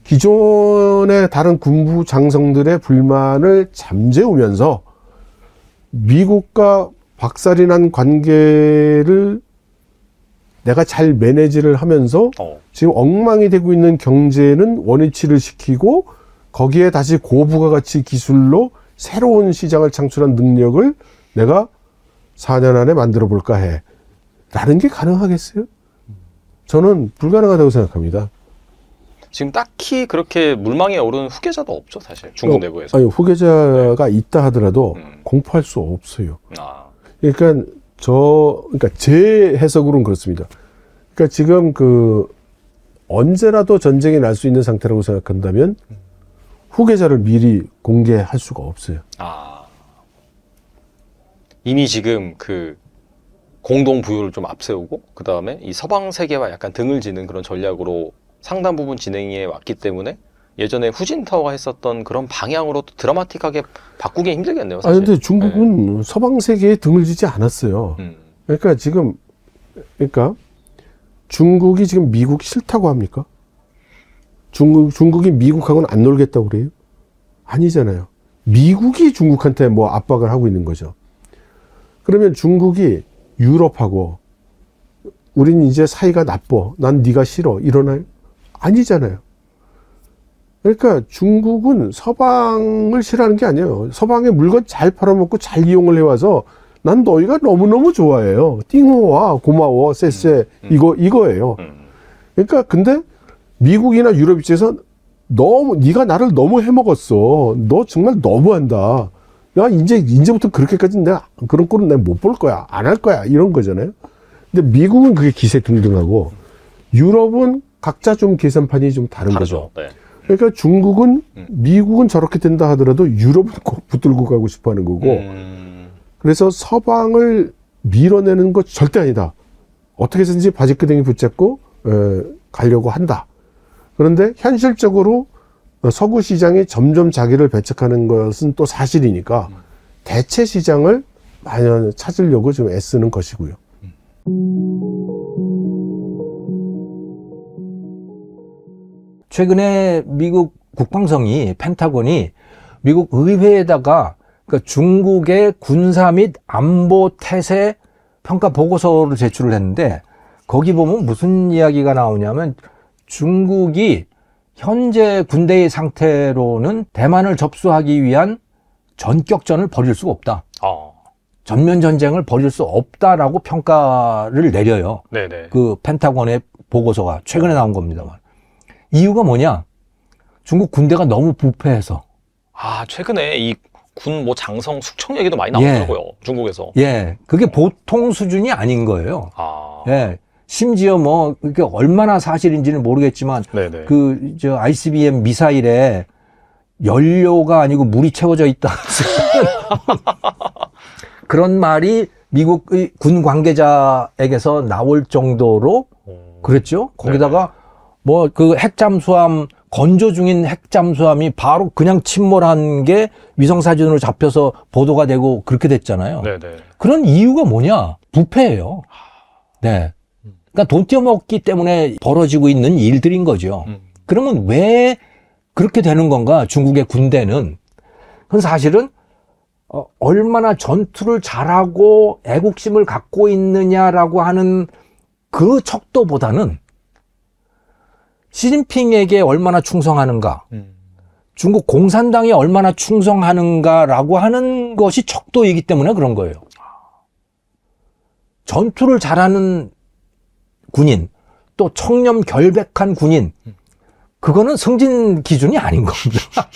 C: 기존의 다른 군부 장성들의 불만을 잠재우면서 미국과 박살이 난 관계를 내가 잘 매니지를 하면서 지금 엉망이 되고 있는 경제는 원위치를 시키고 거기에 다시 고부가가치 기술로 새로운 시장을 창출한 능력을 내가 4년 안에 만들어 볼까 해. 라는 게 가능하겠어요? 저는 불가능하다고 생각합니다.
B: 지금 딱히 그렇게 물망에 오르는 후계자도 없죠, 사실. 중국 내부에서.
C: 아니, 후계자가 있다 하더라도 공포할 수 없어요. 그러니까 제 해석으로는 그렇습니다. 그러니까 지금 언제라도 전쟁이 날 수 있는 상태라고 생각한다면 후계자를 미리 공개할 수가 없어요.
B: 이미 지금 공동 부유를 좀 앞세우고 그 다음에 이 서방 세계와 약간 등을 지는 그런 전략으로 상당 부분 진행해 왔기 때문에 예전에 후진타오가 했었던 그런 방향으로 드라마틱하게 바꾸기 힘들겠네요, 사실.
C: 근데 중국은 서방 세계에 등을 지지 않았어요. 그러니까 중국이 지금 미국 싫다고 합니까? 중국이 미국하고는 안 놀겠다고 그래요? 아니잖아요. 미국이 중국한테 뭐 압박을 하고 있는 거죠. 그러면 중국이 유럽하고 우린 이제 사이가 나빠. 난 네가 싫어. 이러나요? 아니잖아요. 그러니까 중국은 서방을 싫어하는 게 아니에요. 서방의 물건 잘 팔아먹고 잘 이용을 해와서 난 너희가 너무너무 좋아해요. 띵호와 고마워. 쎄쎄. 이거예요. 그러니까 근데 미국이나 유럽 입장에서 너무 네가 나를 너무 해먹었어. 너 정말 너무한다. 야 이제부터 그렇게까지 내가 그런 꼴은 내가 못 볼 거야. 안 할 거야. 이런 거잖아요. 근데 미국은 그게 기세등등하고 유럽은 각자 좀 계산판이 좀 다른 거죠.
B: 네.
C: 그러니까 중국은 미국은 저렇게 된다 하더라도 유럽은 꼭 붙들고 가고 싶어 하는 거고 그래서 서방을 밀어내는 것 절대 아니다. 어떻게 해서든지 바지끄댕이 붙잡고 가려고 한다. 그런데 현실적으로 서구 시장이 점점 자기를 배척하는 것은 또 사실이니까 대체 시장을 마련 찾으려고 좀 애쓰는 것이고요.
D: 최근에 미국 국방성이 펜타곤이 미국 의회에다가 그러니까 중국의 군사 및 안보 태세 평가 보고서를 제출을 했는데 거기 보면 무슨 이야기가 나오냐면 중국이 현재 군대의 상태로는 대만을 접수하기 위한 전격전을 벌일 수가 없다. 전면 전쟁을 벌일 수 없다라고 평가를 내려요.
B: 네네.
D: 그 펜타곤의 보고서가 최근에 나온 겁니다만. 이유가 뭐냐? 중국 군대가 너무 부패해서.
B: 최근에 이 군 뭐 장성 숙청 얘기도 많이 나오더라고요. 중국에서.
D: 예. 그게 보통 수준이 아닌 거예요. 예. 심지어 뭐, 그게 얼마나 사실인지는 모르겠지만,
B: 네네.
D: ICBM 미사일에 연료가 아니고 물이 채워져 있다. 그런 말이 미국의 군 관계자에게서 나올 정도로 그랬죠. 거기다가 뭐 그 핵잠수함 건조 중인 핵잠수함이 바로 그냥 침몰한 게 위성사진으로 잡혀서 보도가 되고 그렇게 됐잖아요.
B: 네네.
D: 그런 이유가 뭐냐? 부패예요. 네. 그러니까 돈 떼어먹기 때문에 벌어지고 있는 일들인 거죠. 그러면 왜 그렇게 되는 건가? 중국의 군대는. 그건 사실은 얼마나 전투를 잘하고 애국심을 갖고 있느냐라고 하는 그 척도보다는 시진핑에게 얼마나 충성하는가, 중국 공산당에 얼마나 충성하는가라고 하는 것이 척도이기 때문에 그런 거예요. 전투를 잘하는 군인, 또 청렴 결백한 군인, 그거는 승진 기준이 아닌 겁니다.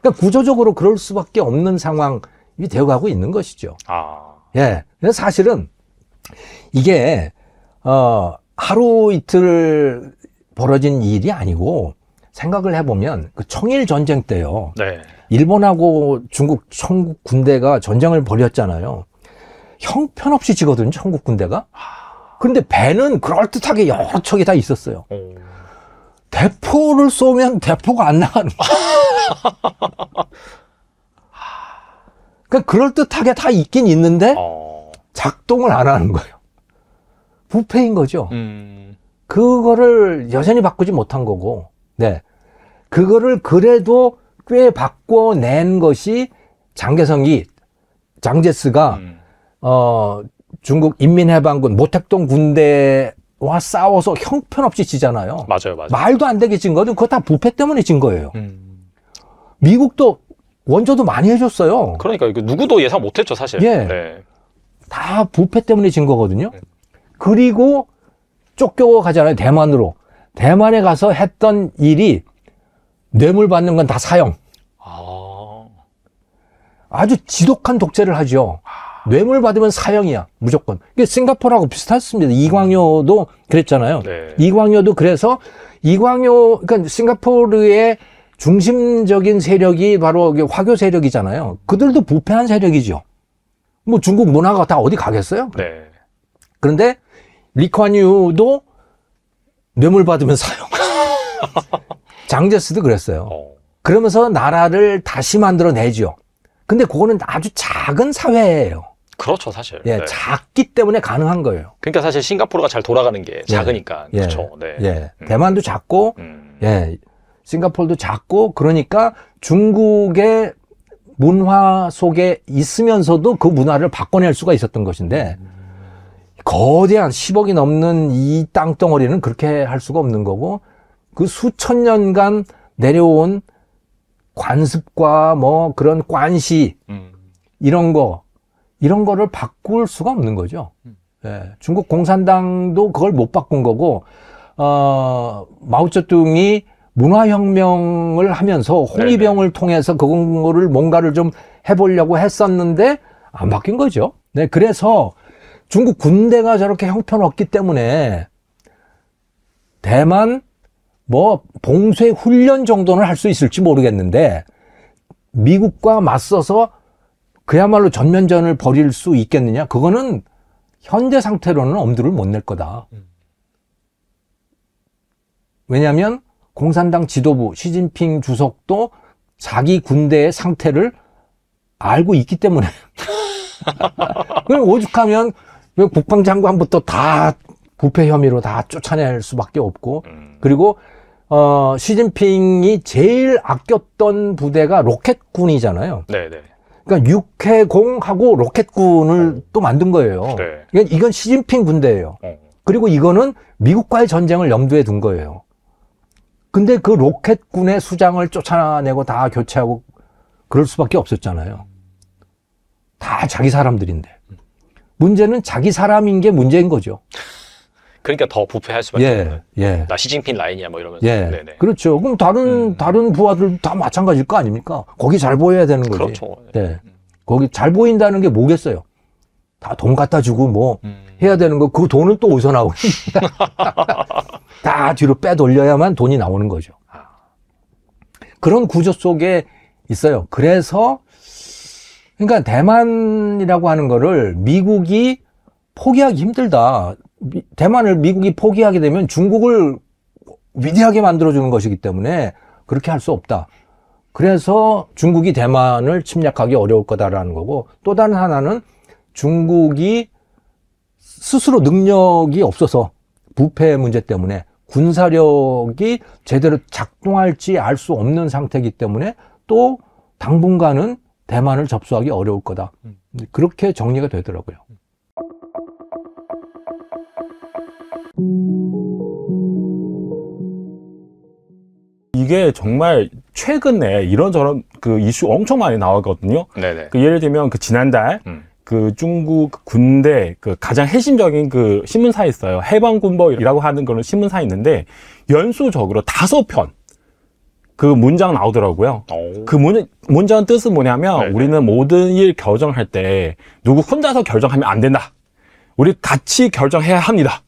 D: 그러니까 구조적으로 그럴 수밖에 없는 상황이 되어가고 있는 것이죠. 예. 그래서 사실은 이게 하루 이틀 벌어진 일이 아니고 생각을 해보면 그 청일 전쟁 때요.
B: 네.
D: 일본하고 중국 청국 군대가 전쟁을 벌였잖아요. 형편없이 지거든요, 청국 군대가. 그런데 배는 그럴듯하게 여러 척이 다 있었어요. 대포를 쏘면 대포가 안 나가는 거예요. 그러니까 그럴듯하게 다 있긴 있는데 작동을 안 하는 거예요. 부패인 거죠. 그거를 여전히 바꾸지 못한 거고, 네. 그거를 그래도 꽤 바꿔낸 것이 장제스가, 중국 인민해방군, 모택동 군대와 싸워서 형편없이 지잖아요.
B: 맞아요.
D: 말도 안 되게 진 거는 그거 다 부패 때문에 진 거예요. 미국도 원조도 많이 해줬어요.
B: 그러니까 이거 누구도 예상 못했죠, 사실.
D: 예.
B: 네.
D: 다 부패 때문에 진 거거든요. 그리고 쫓겨가잖아요, 대만으로. 대만에 가서 했던 일이 뇌물 받는 건 다 사형. 아주 지독한 독재를 하죠. 뇌물 받으면 사형이야, 무조건. 이게 싱가포르하고 비슷했습니다. 이광효도 그랬잖아요.
B: 네.
D: 이광효도 그래서 그러니까 싱가포르의 중심적인 세력이 바로 화교 세력이잖아요. 그들도 부패한 세력이죠. 뭐 중국 문화가 다 어디 가겠어요?
B: 네.
D: 그런데 리쿠안유도 뇌물 받으면 사형. 장제스도 그랬어요. 그러면서 나라를 다시 만들어내죠. 근데 그거는 아주 작은 사회예요.
B: 그렇죠, 사실.
D: 예,
B: 네.
D: 작기 때문에 가능한 거예요.
B: 그러니까 사실 싱가포르가 잘 돌아가는 게 작으니까.
D: 예.
B: 그렇죠. 네.
D: 예. 대만도 작고, 예. 싱가포르도 작고, 그러니까 중국의 문화 속에 있으면서도 그 문화를 바꿔낼 수가 있었던 것인데, 거대한 10억이 넘는 이 땅덩어리는 그렇게 할 수가 없는 거고, 그 수천 년간 내려온 관습과 뭐 그런 관시, 이런 거를 바꿀 수가 없는 거죠. 예. 중국 공산당도 그걸 못 바꾼 거고, 마오쩌둥이 문화혁명을 하면서 홍위병을 통해서 그거를 뭔가를 좀 해보려고 했었는데 안 바뀐 거죠. 네, 그래서 중국 군대가 저렇게 형편없기 때문에 대만 뭐 봉쇄 훈련 정도는 할 수 있을지 모르겠는데 미국과 맞서서 그야말로 전면전을 벌일 수 있겠느냐? 그거는 현재 상태로는 엄두를 못 낼 거다. 왜냐하면 공산당 지도부 시진핑 주석도 자기 군대의 상태를 알고 있기 때문에 그럼 오죽하면 국방장관부터 다 부패 혐의로 다 쫓아낼 수밖에 없고 그리고 시진핑이 제일 아꼈던 부대가 로켓군이잖아요.
B: 네네.
D: 그러니까 육해공하고 로켓군을 또 만든 거예요.
B: 네.
D: 이건 시진핑 군대예요. 그리고 이거는 미국과의 전쟁을 염두에 둔 거예요. 근데 그 로켓군의 수장을 쫓아내고 다 교체하고 그럴 수밖에 없었잖아요. 다 자기 사람들인데. 문제는 자기 사람인 게 문제인 거죠.
B: 그러니까 더 부패할 수밖에 없는. 예. 나 시진핑 라인이야 뭐 이러면서.
D: 예.
B: 네네.
D: 그렇죠. 그럼 다른 부하들 다 마찬가지일 거 아닙니까? 거기 잘 보여야 되는 거지.
B: 그렇죠.
D: 네. 거기 잘 보인다는 게 뭐겠어요? 다 돈 갖다 주고 뭐 해야 되는 거. 그 돈은 또 어디서 나오니? 다 뒤로 빼돌려야만 돈이 나오는 거죠. 그런 구조 속에 있어요. 그래서 그러니까 대만이라고 하는 거를 미국이 포기하기 힘들다. 대만을 미국이 포기하게 되면 중국을 위대하게 만들어주는 것이기 때문에 그렇게 할 수 없다. 그래서 중국이 대만을 침략하기 어려울 거다라는 거고 또 다른 하나는 중국이 스스로 능력이 없어서 부패 문제 때문에 군사력이 제대로 작동할지 알 수 없는 상태이기 때문에 또 당분간은 대만을 접수하기 어려울 거다. 그렇게 정리가 되더라고요.
A: 이게 정말 최근에 이런저런 그 이슈 엄청 많이 나왔거든요.
B: 네네.
A: 그 예를 들면 그 지난달 그 중국 군대 그 가장 핵심적인 그 신문사 있어요. 해방군법이라고 하는 그런 신문사 있는데 연수적으로 5편 그 문장 나오더라고요. 그 문장 뜻은 뭐냐면 네네. 우리는 모든 일 결정할 때 누구 혼자서 결정하면 안 된다. 우리 같이 결정해야 합니다.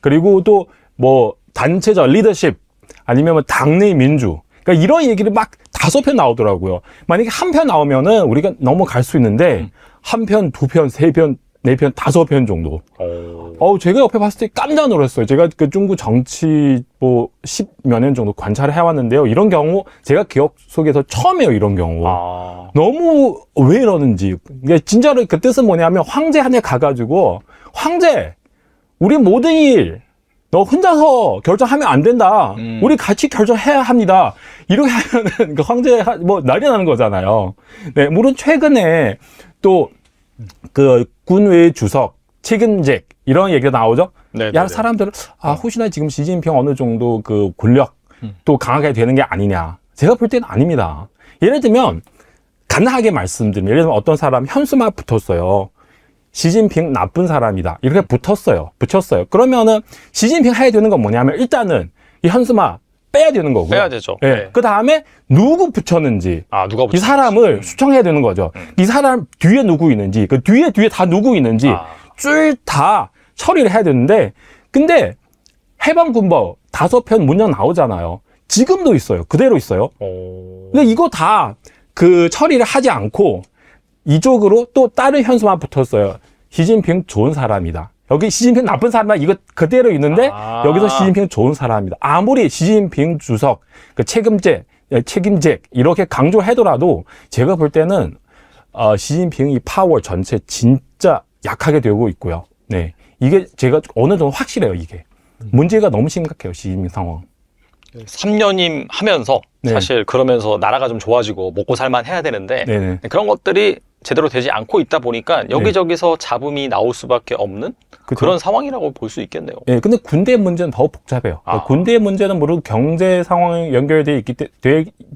A: 그리고 또 뭐 단체적 리더십 아니면 뭐 당내 민주. 그러니까 이런 얘기를 막 5편 나오더라고요. 만약에 한 편 나오면은 우리가 넘어갈 수 있는데 한 편, 2편, 3편, 4편, 5편 정도. 제가 옆에 봤을 때 깜짝 놀랐어요. 제가 그 중국 정치 뭐 10몇 년 정도 관찰을 해왔는데요. 이런 경우 제가 기억 속에서 처음이에요. 이런 경우. 너무 왜 이러는지. 이게 진짜로 그 뜻은 뭐냐면 황제한테 가가지고 황제, 우리 모든 일 너 혼자서 결정하면 안 된다. 우리 같이 결정해야 합니다. 이렇게 하면은 그 황제 뭐 난리 나는 거잖아요. 네, 물론 최근에 또 그 군의 주석 책임직 이런 얘기가 나오죠. 야, 사람들은 혹시나 지금 시진핑 어느 정도 그 권력 또 강하게 되는 게 아니냐. 제가 볼 때는 아닙니다. 예를 들면 간단하게 말씀드리면 예를 들면 어떤 사람 현수막 붙었어요. 시진핑 나쁜 사람이다. 이렇게 붙였어요. 그러면은 시진핑 해야 되는 건 뭐냐면 일단은 이 현수막 빼야 되는 거고요.
B: 빼야 되죠.
A: 네.
B: 네.
A: 그 다음에 누구 붙였는지,
B: 누가 붙였는지.
A: 이 사람을 수정해야 되는 거죠. 이 사람 뒤에 누구 있는지, 그 뒤에 다 누구 있는지 쭉 다 처리를 해야 되는데, 근데 해방군법 5편 문장 나오잖아요. 지금도 있어요. 그대로 있어요. 근데 이거 다 그 처리를 하지 않고 이쪽으로 또 다른 현수막 붙었어요. 시진핑 좋은 사람이다. 여기 시진핑 나쁜 사람이다. 이거 그대로 있는데 여기서 시진핑 좋은 사람이다. 아무리 시진핑 주석 그 책임제 이렇게 강조하더라도 제가 볼 때는 시진핑이 파워 전체 진짜 약하게 되고 있고요. 네, 이게 제가 어느 정도 확실해요. 이게 문제가 너무 심각해요. 시진핑 상황.
B: 3년임 하면서 사실 그러면서 나라가 좀 좋아지고 먹고 살만 해야 되는데 그런 것들이 제대로 되지 않고 있다 보니까 여기저기서 잡음이 나올 수밖에 없는 그런 상황이라고 볼 수 있겠네요.
A: 네, 근데 군대 문제는 더 복잡해요. 군대 문제는 물론 경제 상황에 연결되어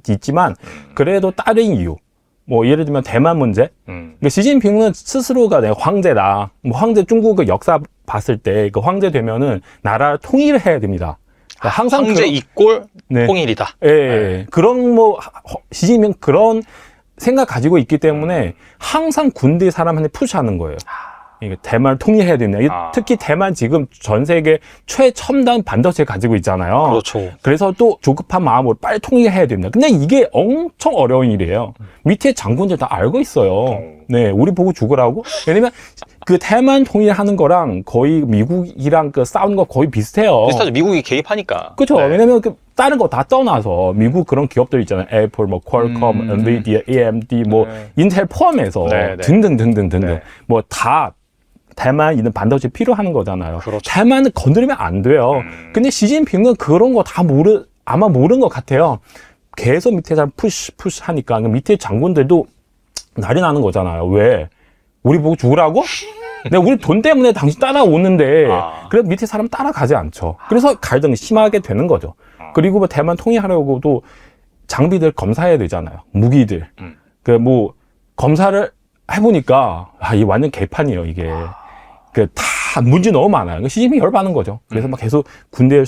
A: 있지만 그래도 다른 이유. 뭐 예를 들면 대만 문제. 그러니까 시진핑은 스스로가 내 황제다. 뭐 황제 중국의 역사 봤을 때 그 황제 되면은 나라를 통일을 해야 됩니다. 항상
B: 황제 이꼴
A: 네.
B: 통일이다.
A: 예, 네. 그런 뭐 시진핑 그런 생각 가지고 있기 때문에 항상 군대 사람한테 푸시하는 거예요. 이게 대만을 통일해야 된다. 특히 대만 지금 전 세계 최첨단 반도체 가지고 있잖아요.
B: 그렇죠.
A: 그래서 또 조급한 마음으로 빨리 통일해야 된다. 근데 이게 엄청 어려운 일이에요. 밑에 장군들 다 알고 있어요. 네, 우리 보고 죽으라고? 왜냐면 그 대만 통일하는 거랑 거의 미국이랑 그 싸우는 거 거의 비슷해요.
B: 비슷하죠. 미국이 개입하니까.
A: 그렇죠. 네. 왜냐면 그 다른 거 다 떠나서 미국 그런 기업들 있잖아요. 애플, 뭐 퀄컴, 엔비디아, AMD, 뭐 인텔 포함해서 등등등등등등 뭐 다 대만 있는 반도체 필요한 거잖아요.
B: 그렇죠.
A: 대만은 건드리면 안 돼요. 근데 시진핑은 그런 거 다 아마 모르는 것 같아요. 계속 밑에 사람 푸시 하니까 밑에 장군들도 난리 나는 거잖아요. 왜? 우리 보고 죽으라고? 내가 우리 돈 때문에 당신 따라오는데 그래서 밑에 사람 따라가지 않죠. 그래서 갈등이 심하게 되는 거죠. 그리고 뭐 대만 통일하려고도 장비들 검사해야 되잖아요. 무기들. 그 뭐 검사를 해보니까 이 완전 개판이에요. 이게 그 다 문제 너무 많아요. 시진핑이 열받는 거죠. 그래서 막 계속 군대를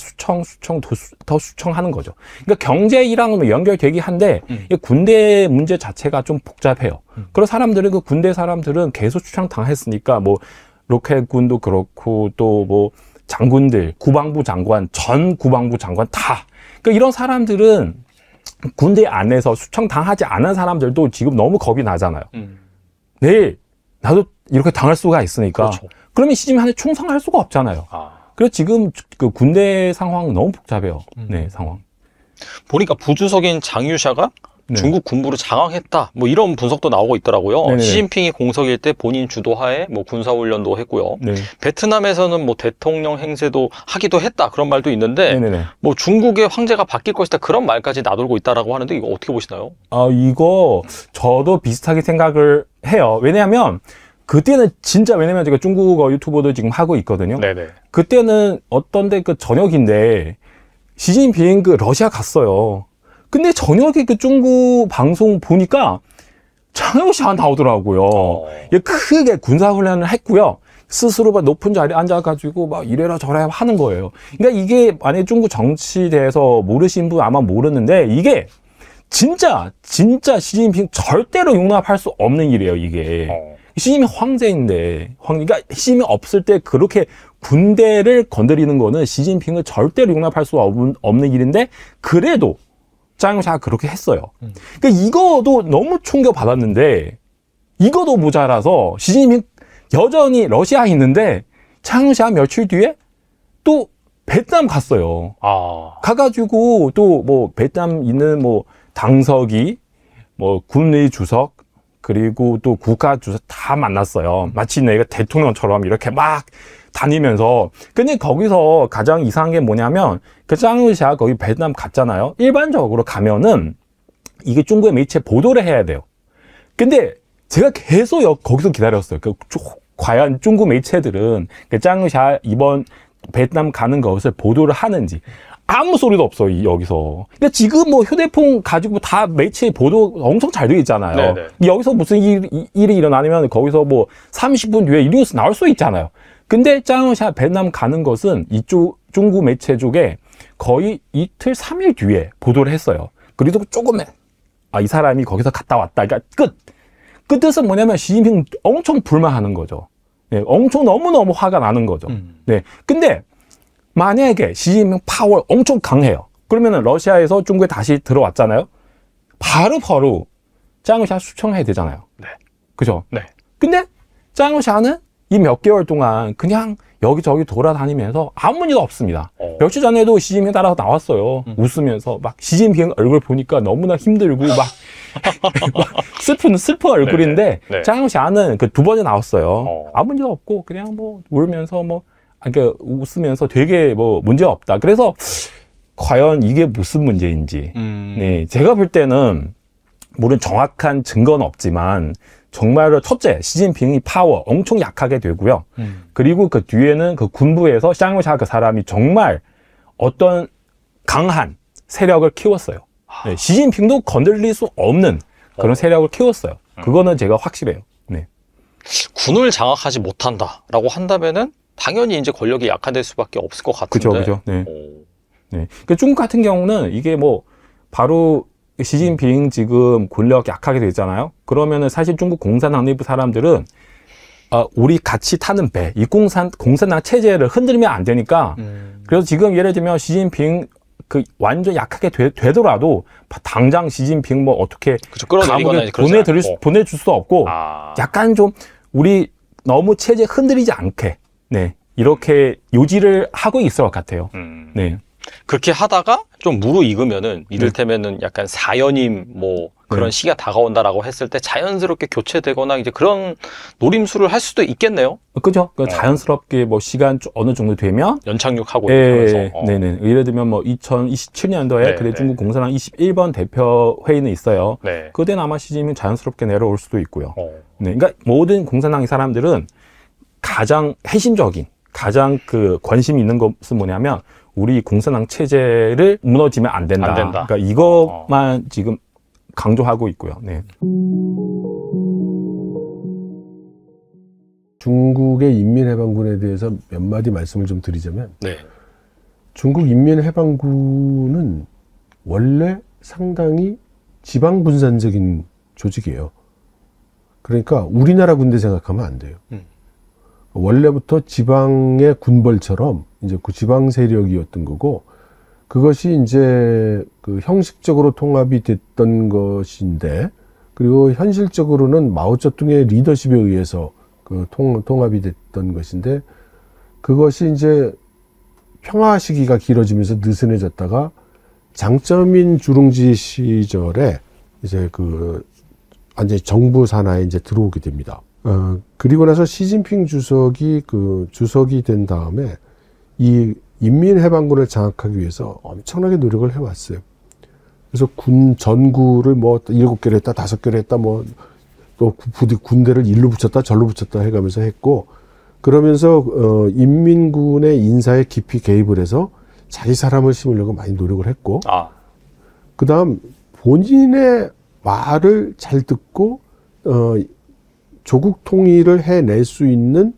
A: 더 수청하는 거죠. 그러니까 경제랑 연결되긴 한데 군대 문제 자체가 좀 복잡해요. 그런 사람들은 그 군대 사람들은 계속 수청 당했으니까 뭐 로켓군도 그렇고 또 뭐 장군들, 국방부 장관, 전 국방부 장관 다. 그러니까 이런 사람들은 군대 안에서 수청 당하지 않은 사람들도 지금 너무 겁이 나잖아요. 내일 나도 이렇게 당할 수가 있으니까. 그렇죠. 그러면 시진핑한테 충성할 수가 없잖아요. 그래서 지금 그 군대 상황 너무 복잡해요. 네, 상황.
B: 보니까 부주석인 장유샤가 중국 군부를 장악했다. 뭐 이런 분석도 나오고 있더라고요. 네네. 시진핑이 공석일 때 본인 주도하에 뭐 군사훈련도 했고요. 네. 베트남에서는 뭐 대통령 행세도 하기도 했다. 그런 말도 있는데 네네네. 뭐 중국의 황제가 바뀔 것이다. 그런 말까지 나돌고 있다라고 하는데 이거 어떻게 보시나요?
A: 이거 저도 비슷하게 생각을 해요. 왜냐하면 그때는 진짜 왜냐면 제가 중국어 유튜버도 지금 하고 있거든요. 네네. 그때는 어떤데 그 저녁인데 시진핑 그 러시아 갔어요. 근데 저녁에 그 중국 방송 보니까 장유샤 나오더라고요. 크게 군사훈련을 했고요. 스스로 막 높은 자리에 앉아가지고 막 이래라 저래라 하는 거예요. 그러니까 이게 만약에 중국 정치에 대해서 모르신 분 아마 모르는데 이게 진짜 시진핑 절대로 용납할 수 없는 일이에요, 이게. 시진핑 황제인데, 그러니까 시진핑 없을 때 그렇게 군대를 건드리는 거는 시진핑을 절대로 용납할 수 없는 일인데, 그래도 장유샤가 그렇게 했어요. 그러니까 이거도 너무 충격받았는데, 이거도 모자라서 시진핑 여전히 러시아에 있는데, 장유샤 며칠 뒤에 또 베트남 갔어요. 가가지고 또 뭐 베트남 있는 뭐 당서기, 뭐 군의 주석, 그리고 또 국가 주석 다 만났어요. 마치 내가 대통령처럼 이렇게 막 다니면서. 근데 거기서 가장 이상한 게 뭐냐면 그 장유샤 거기 베트남 갔잖아요. 일반적으로 가면은 이게 중국의 매체 보도를 해야 돼요. 근데 제가 계속 거기서 기다렸어요. 과연 중국 매체들은 그 장유샤 이번 베트남 가는 것을 보도를 하는지. 아무 소리도 없어, 여기서. 근데 지금 뭐 휴대폰 가지고 다 매체 보도 엄청 잘 되어 있잖아요. 네네. 여기서 무슨 일이 일어나면 거기서 뭐 30분 뒤에 이 뉴스 나올 수 있잖아요. 근데 장유샤 베트남 가는 것은 이쪽 중국 매체 쪽에 거의 이틀, 3일 뒤에 보도를 했어요. 그래도 조금 이 사람이 거기서 갔다 왔다. 그러니까 끝에서 뭐냐면 시진핑 엄청 불만하는 거죠. 네, 엄청 너무너무 화가 나는 거죠. 네. 근데 만약에 시진핑 파워 엄청 강해요. 그러면은 러시아에서 중국에 다시 들어왔잖아요. 바로 장유샤 수청해야 되잖아요. 네. 그죠? 네. 근데 장유샤는 이 몇 개월 동안 그냥 여기저기 돌아다니면서 아무 일 없습니다. 며칠 전에도 시진핑 따라서 나왔어요. 웃으면서 막 시진핑 얼굴 보니까 너무나 힘들고 막 슬픈 얼굴인데 장유샤는 그 2번에 나왔어요. 아무 일 없고 그냥 뭐 울면서 뭐 그러니까 웃으면서 되게 뭐 문제 없다. 그래서 과연 이게 무슨 문제인지. 네, 제가 볼 때는 물론 정확한 증거는 없지만 정말로 첫째 시진핑이 파워 엄청 약하게 되고요. 그리고 그 뒤에는 그 군부에서 장유샤 그 사람이 정말 어떤 강한 세력을 키웠어요. 네, 시진핑도 건들릴 수 없는 그런 세력을 키웠어요. 그거는 제가 확실해요. 네.
B: 군을 장악하지 못한다라고 한다면은 당연히 이제 권력이 약화될 수밖에 없을 것 같은데.
A: 그죠. 네. 네. 그러니까 중국 같은 경우는 이게 뭐 바로 시진핑 지금 권력 약하게 되잖아요. 그러면은 사실 중국 공산당 내부 사람들은 우리 같이 타는 배, 이 공산당 체제를 흔들면 안 되니까. 그래서 지금 예를 들면 시진핑 그 완전 약하게 되더라도 당장 시진핑 뭐 어떻게 감옥에 보내줄 수 없고 약간 좀 우리 너무 체제 흔들리지 않게 네 이렇게 요지를 하고 있을 것 같아요. 네.
B: 그렇게 하다가 좀 무르익으면은 이를테면은 약간 사연임 뭐 그런 시기가 다가온다라고 했을 때 자연스럽게 교체되거나 이제 그런 노림수를 할 수도 있겠네요.
A: 그죠? 자연스럽게 뭐 시간 어느 정도 되면
B: 연착륙하고 하면서.
A: 네네. 예를 들면 뭐 2027년도에 그래 중국 공산당 21번 대표 회의는 있어요. 네. 그때는 아마 시진핑 자연스럽게 내려올 수도 있고요. 네. 그러니까 모든 공산당의 사람들은 가장 핵심적인, 가장 그 관심이 있는 것은 뭐냐면 우리 공산당 체제를 무너지면 안 된다. 그러니까 이것만 지금 강조하고 있고요. 네.
C: 중국의 인민해방군에 대해서 몇 마디 말씀을 좀 드리자면 중국 인민해방군은 원래 상당히 지방분산적인 조직이에요. 그러니까 우리나라 군대 생각하면 안 돼요. 원래부터 지방의 군벌처럼 이제 그 지방 세력이었던 거고, 그것이 이제 그 형식적으로 통합이 됐던 것인데, 그리고 현실적으로는 마오쩌둥의 리더십에 의해서 그 통합이 됐던 것인데, 그것이 이제 평화 시기가 길어지면서 느슨해졌다가 장쩌민 주룽지 시절에 이제 그 완전히 정부 산하에 이제 들어오게 됩니다. 그리고 나서 시진핑 주석이 주석이 된 다음에 이 인민해방군을 장악하기 위해서 엄청나게 노력을 해왔어요. 그래서 전구를 뭐 7개를 했다, 5개를 했다, 뭐 또 군대를 일로 붙였다, 절로 붙였다 해가면서 했고, 그러면서 인민군의 인사에 깊이 개입을 해서 자기 사람을 심으려고 많이 노력을 했고, 그다음 본인의 말을 잘 듣고 조국 통일을 해낼 수 있는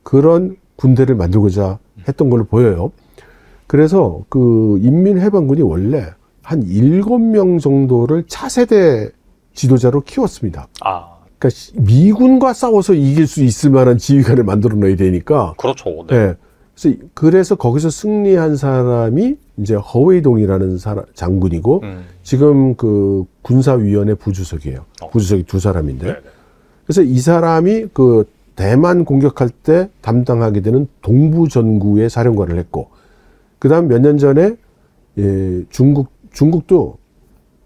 C: 그런 군대를 만들고자 했던 걸로 보여요. 그래서 그 인민해방군이 원래 한 7명 정도를 차세대 지도자로 키웠습니다. 그러니까 미군과 싸워서 이길 수 있을 만한 지휘관을 만들어 놔야 되니까.
B: 그렇죠. 네.
C: 네. 그래서 거기서 승리한 사람이 이제 허웨이동이라는 장군이고, 지금 그 군사위원회 부주석이에요. 부주석이 2사람인데. 네네. 그래서 이 사람이 그 대만 공격할 때 담당하게 되는 동부전구의 사령관을 했고, 그 다음 몇 년 전에 중국도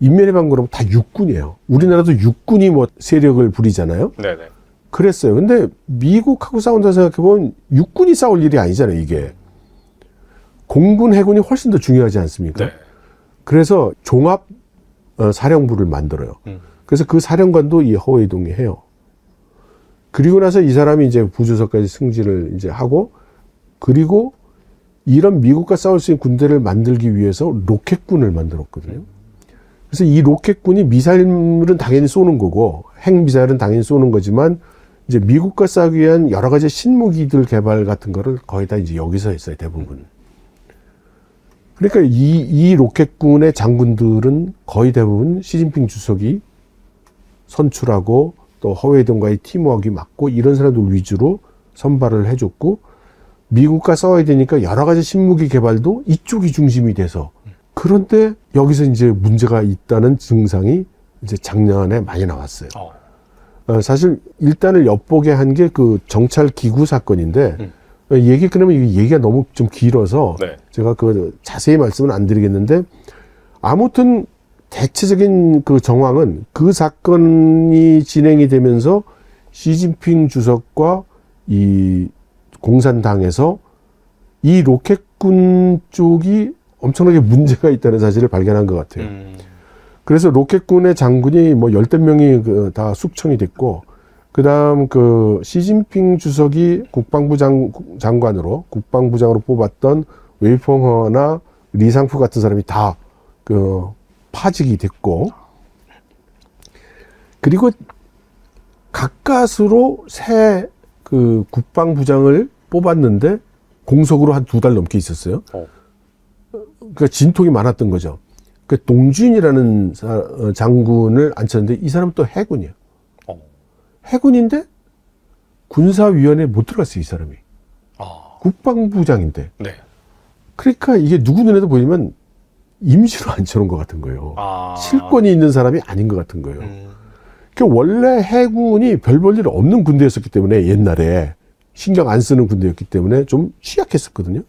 C: 인민해방군 다 육군이에요. 우리나라도 육군이 뭐 세력을 부리잖아요.
B: 네네.
C: 그랬어요. 근데 미국하고 싸운다 생각해보면 육군이 싸울 일이 아니잖아요, 이게. 공군, 해군이 훨씬 더 중요하지 않습니까? 네. 그래서 종합 사령부를 만들어요. 그래서 그 사령관도 이 허웨이동이 해요. 그리고 나서 이 사람이 이제 부주석까지 승진을 이제 하고, 그리고 이런 미국과 싸울 수 있는 군대를 만들기 위해서 로켓군을 만들었거든요. 그래서 이 로켓군이 미사일은 당연히 쏘는 거고, 핵미사일은 당연히 쏘는 거지만, 이제 미국과 싸우기 위한 여러 가지 신무기들 개발 같은 거를 거의 다 이제 여기서 했어요, 대부분. 그러니까 이 로켓군의 장군들은 거의 대부분 시진핑 주석이 선출하고, 또 허웨이동과의 팀워크가 맞고 이런 사람들 위주로 선발을 해줬고, 미국과 싸워야 되니까 여러 가지 신무기 개발도 이쪽이 중심이 돼서, 그런데 여기서 이제 문제가 있다는 증상이 이제 작년에 많이 나왔어요. 사실 일단을 엿보게 한 게 그 정찰 기구 사건인데, 얘기 끊으면 이게 얘기가 너무 좀 길어서 제가 그 자세히 말씀은 안 드리겠는데, 아무튼 대체적인 그 정황은 그 사건이 진행이 되면서 시진핑 주석과 이 공산당에서 이 로켓군 쪽이 엄청나게 문제가 있다는 사실을 발견한 것 같아요. 그래서 로켓군의 장군이 뭐 10대 명이 다 숙청이 됐고, 그 다음 그 시진핑 주석이 국방부장으로 뽑았던 웨이펑허나 리상푸 같은 사람이 다 파직이 됐고, 그리고 가까스로 새 그 국방부장을 뽑았는데 공석으로 한 2달 넘게 있었어요. 그러니까 진통이 많았던 거죠. 그 동주인이라는 장군을 앉혔는데 이 사람은 또 해군이에요. 해군인데 군사위원회에 못 들어갔어요, 이 사람이. 국방부장인데. 네. 그러니까 이게 누구 눈에도 보이면 임시로 앉혀놓은 것 같은 거예요. 실권이 있는 사람이 아닌 것 같은 거예요. 그러니까 원래 해군이 별 볼 일 없는 군대였었기 때문에 옛날에 신경 안 쓰는 군대였기 때문에 좀 취약했었거든요.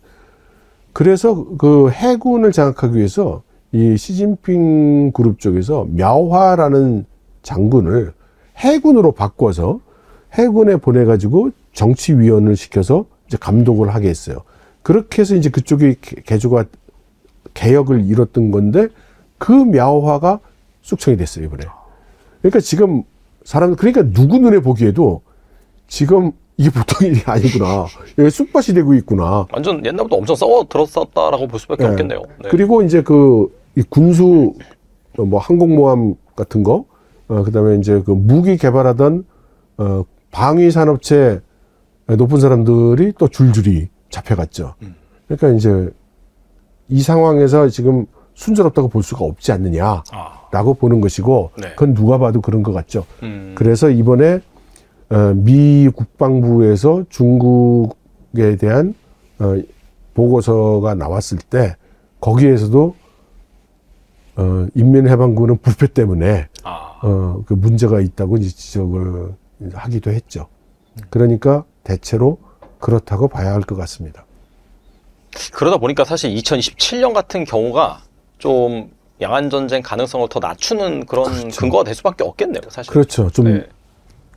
C: 그래서 그 해군을 장악하기 위해서 이 시진핑 그룹 쪽에서 мя화라는 장군을 해군으로 바꿔서 해군에 보내가지고 정치위원을 시켜서 이제 감독을 하게 했어요. 그렇게 해서 이제 그쪽이 개혁을 이뤘던 건데 그 мя화가 숙청이 됐어요, 이번에. 그러니까 지금 그러니까 누구 눈에 보기에도 지금 이게 보통 일이 아니구나. 여기 쑥밭이 되고 있구나.
B: 완전 옛날부터 엄청 싸워 들었었다라고 볼 수밖에 없겠네요. 네.
C: 그리고 이제 이 군수 뭐 항공모함 같은 거, 그다음에 이제 그 무기 개발하던 방위 산업체 높은 사람들이 또 줄줄이 잡혀갔죠. 그러니까 이제 이 상황에서 지금 순조롭다고 볼 수가 없지 않느냐라고 보는 것이고, 네. 그건 누가 봐도 그런 것 같죠. 그래서 이번에 미 국방부에서 중국에 대한 보고서가 나왔을 때 거기에서도 인민해방군은 부패 때문에 그 문제가 있다고 이제 지적을 하기도 했죠. 그러니까 대체로 그렇다고 봐야 할 것 같습니다.
B: 그러다 보니까 사실 2027년 같은 경우가 좀 양안 전쟁 가능성을 더 낮추는 그런 그렇죠. 근거가 될 수밖에 없겠네요, 사실.
C: 그렇죠. 좀 네.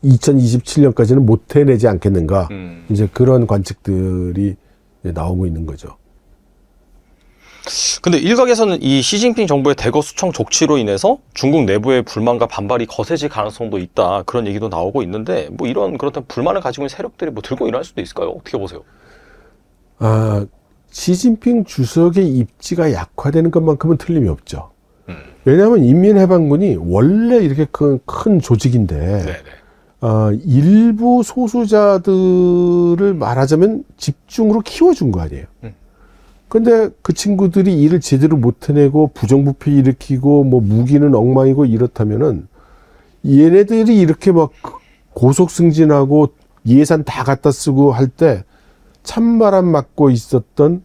C: 2027년까지는 못 해내지 않겠는가. 이제 그런 관측들이 나오고 있는 거죠.
B: 근데 일각에서는 이 시진핑 정부의 대거 수청 조치로 인해서 중국 내부의 불만과 반발이 거세질 가능성도 있다. 그런 얘기도 나오고 있는데 뭐 그렇다면 불만을 가지고 있는 세력들이 뭐 들고 일어날 수도 있을까요? 어떻게 보세요?
C: 시진핑 주석의 입지가 약화되는 것만큼은 틀림이 없죠. 왜냐하면 인민해방군이 원래 이렇게 큰 조직인데 네네. 일부 소수자들을 말하자면 집중으로 키워준 거 아니에요. 근데 그 친구들이 일을 제대로 못 해내고 부정부패 일으키고 뭐 무기는 엉망이고 이렇다면은 얘네들이 이렇게 막 고속 승진하고 예산 다 갖다 쓰고 할 때 찬바람 맞고 있었던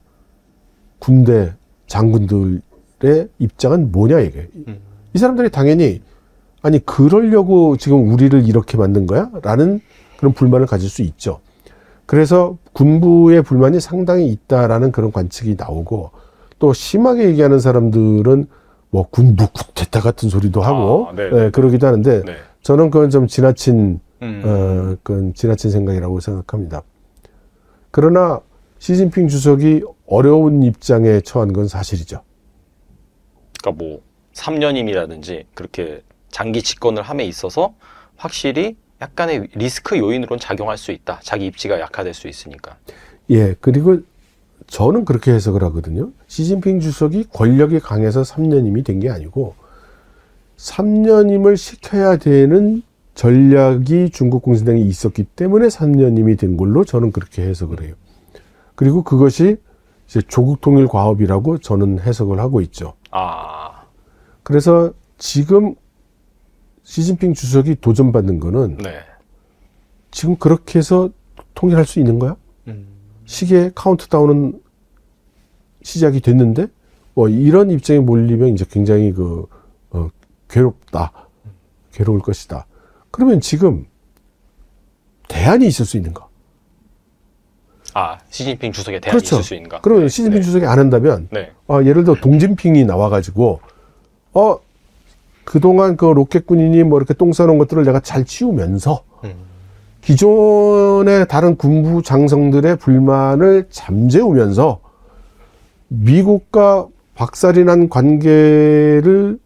C: 군대 장군들의 입장은 뭐냐 이게. 이 사람들이 당연히 아니 그러려고 지금 우리를 이렇게 만든 거야? 라는 그런 불만을 가질 수 있죠. 그래서 군부의 불만이 상당히 있다라는 그런 관측이 나오고 또 심하게 얘기하는 사람들은 뭐 군부 쿠데타 같은 소리도 하고 네, 그러기도 하는데 네. 저는 그건 좀 지나친 그건 지나친 생각이라고 생각합니다. 그러나 시진핑 주석이 어려운 입장에 처한 건 사실이죠.
B: 그러니까 뭐 3년임이라든지 그렇게 장기 집권을 함에 있어서 확실히 약간의 리스크 요인으로는 작용할 수 있다. 자기 입지가 약화될 수 있으니까.
C: 예, 그리고 저는 그렇게 해석을 하거든요. 시진핑 주석이 권력이 강해서 3년임이 된 게 아니고 3년임을 시켜야 되는 전략이 중국 공산당이 있었기 때문에 3년임이 된 걸로 저는 그렇게 해석을 해요. 그리고 그것이 이제 조국 통일 과업이라고 저는 해석을 하고 있죠. 그래서 지금 시진핑 주석이 도전받는 거는 네. 지금 그렇게 해서 통일할 수 있는 거야? 시계 카운트다운은 시작이 됐는데 이런 입장에 몰리면 이제 굉장히 괴로울 것이다. 그러면 지금 대안이 있을 수 있는가?
B: 시진핑 주석의 대안이
C: 그렇죠.
B: 있을 수 있는가?
C: 그러면 네. 시진핑 주석이 안 한다면 네. 예를 들어 동진핑이 나와가지고 그동안 그 로켓 군인이 뭐 이렇게 똥 싸놓은 것들을 내가 잘 치우면서 기존의 다른 군부 장성들의 불만을 잠재우면서 미국과 박살이 난 관계를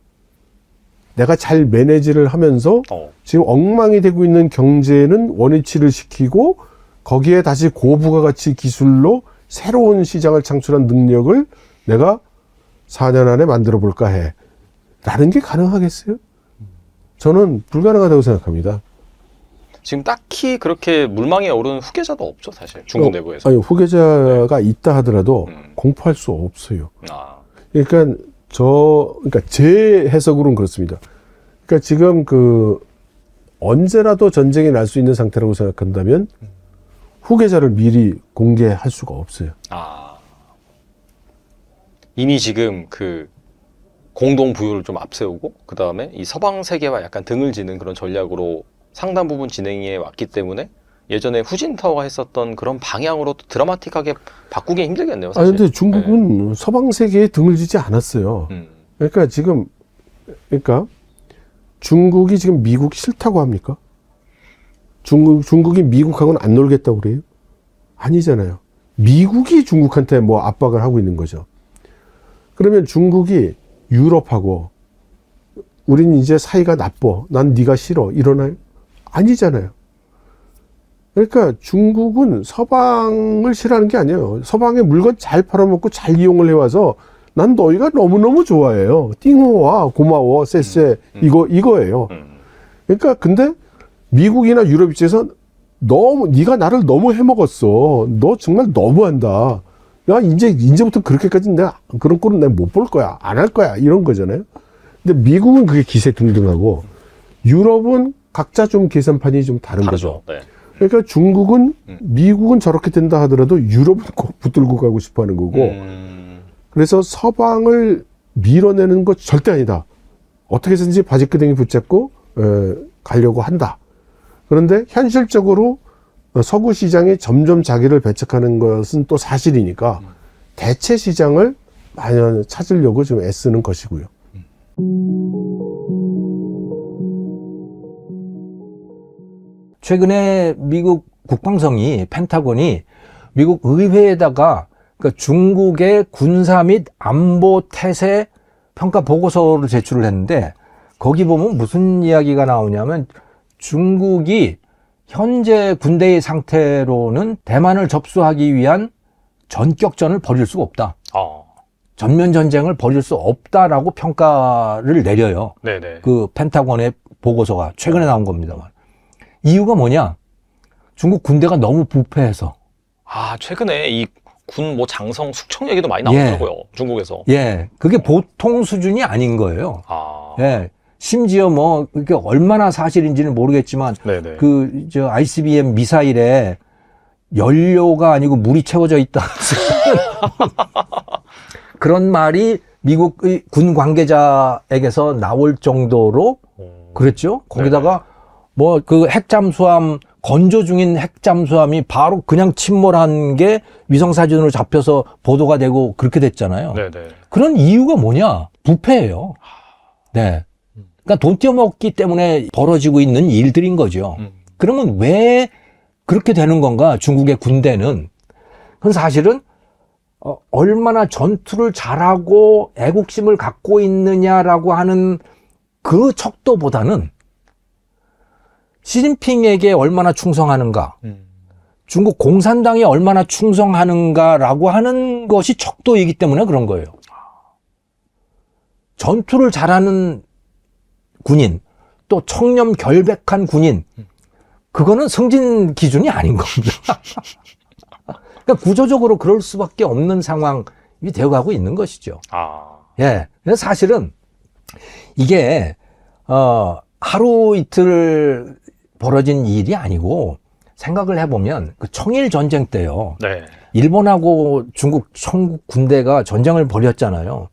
C: 내가 잘 매니지를 하면서 지금 엉망이 되고 있는 경제는 원위치를 시키고 거기에 다시 고부가가치 기술로 새로운 시장을 창출한 능력을 내가 4년 안에 만들어 볼까 해. 라는 게 가능하겠어요? 저는 불가능하다고 생각합니다.
B: 지금 딱히 그렇게 물망에 오르는 후계자도 없죠, 사실. 중국 내부에서.
C: 아니, 후계자가 있다 하더라도 공포할 수 없어요. 그러니까 그러니까 제 해석으로는 그렇습니다. 그러니까 지금 언제라도 전쟁이 날 수 있는 상태라고 생각한다면 후계자를 미리 공개할 수가 없어요.
B: 이미 지금 공동 부유를 좀 앞세우고 그 다음에 이 서방 세계와 약간 등을 지는 그런 전략으로 상당 부분 진행해 왔기 때문에 예전에 후진타오가 했었던 그런 방향으로 드라마틱하게 바꾸기 힘들겠네요, 사실.
C: 근데 중국은 서방 세계에 등을 지지 않았어요. 그러니까 중국이 지금 미국 싫다고 합니까? 중국이 미국하고는 안 놀겠다고 그래요? 아니잖아요. 미국이 중국한테 뭐 압박을 하고 있는 거죠. 그러면 중국이 유럽하고 우린 이제 사이가 나빠, 난 네가 싫어 이러나요? 아니잖아요. 그러니까 중국은 서방을 싫어하는 게 아니에요. 서방의 물건 잘 팔아먹고 잘 이용을 해와서 난 너희가 너무너무 좋아해요. 띵호와 고마워, 쎄쎄 이거예요. 그러니까 근데 미국이나 유럽 입장에서 네가 나를 너무 해먹었어. 너 정말 너무한다. 야, 이제부터 그렇게까지 내가 그런 꼴은 내가 못 볼 거야. 안 할 거야. 이런 거잖아요. 근데 미국은 그게 기세등등하고 유럽은 각자 좀 계산판이 좀 다른 거죠.
B: 네.
C: 그러니까 중국은 미국은 저렇게 된다 하더라도 유럽은 꼭 붙들고 가고 싶어 하는 거고 그래서 서방을 밀어내는 거 절대 아니다. 어떻게 해서든지 바지끄댕이 붙잡고 가려고 한다. 그런데 현실적으로 서구 시장이 점점 자기를 배척하는 것은 또 사실이니까 대체 시장을 마련 찾으려고 지금 애쓰는 것이고요.
D: 최근에 미국 국방성이 펜타곤이 미국 의회에다가 그러니까 중국의 군사 및 안보 태세 평가 보고서를 제출을 했는데 거기 보면 무슨 이야기가 나오냐면 중국이 현재 군대의 상태로는 대만을 접수하기 위한 전격전을 벌일 수가 없다. 전면 전쟁을 벌일 수 없다라고 평가를 내려요.
B: 네네.
D: 그 펜타곤의 보고서가 최근에 나온 겁니다만. 이유가 뭐냐? 중국 군대가 너무 부패해서.
B: 최근에 이 군 장성 숙청 얘기도 많이 나오더라고요. 중국에서.
D: 예. 그게 보통 수준이 아닌 거예요. 예. 심지어 그게 얼마나 사실인지는 모르겠지만,
B: 네네.
D: ICBM 미사일에 연료가 아니고 물이 채워져 있다. 그런 말이 미국의 군 관계자에게서 나올 정도로 그랬죠. 거기다가 핵잠수함, 건조 중인 핵잠수함이 바로 그냥 침몰한 게 위성사진으로 잡혀서 보도가 되고 그렇게 됐잖아요.
B: 네네.
D: 그런 이유가 뭐냐? 부패예요. 네. 그러니까 돈 떼어먹기 때문에 벌어지고 있는 일들인 거죠. 그러면 왜 그렇게 되는 건가? 중국의 군대는. 그건 사실은 얼마나 전투를 잘하고 애국심을 갖고 있느냐라고 하는 그 척도보다는 시진핑에게 얼마나 충성하는가, 중국 공산당에 얼마나 충성하는가라고 하는 것이 척도이기 때문에 그런 거예요. 전투를 잘하는 군인, 또 청렴 결백한 군인, 그거는 승진 기준이 아닌 겁니다. 그러니까 구조적으로 그럴 수밖에 없는 상황이 되어가고 있는 것이죠. 예. 그래서 사실은 이게 하루 이틀 벌어진 일이 아니고 생각을 해보면 그 청일 전쟁 때요.
B: 네.
D: 일본하고 중국 청국 군대가 전쟁을 벌였잖아요.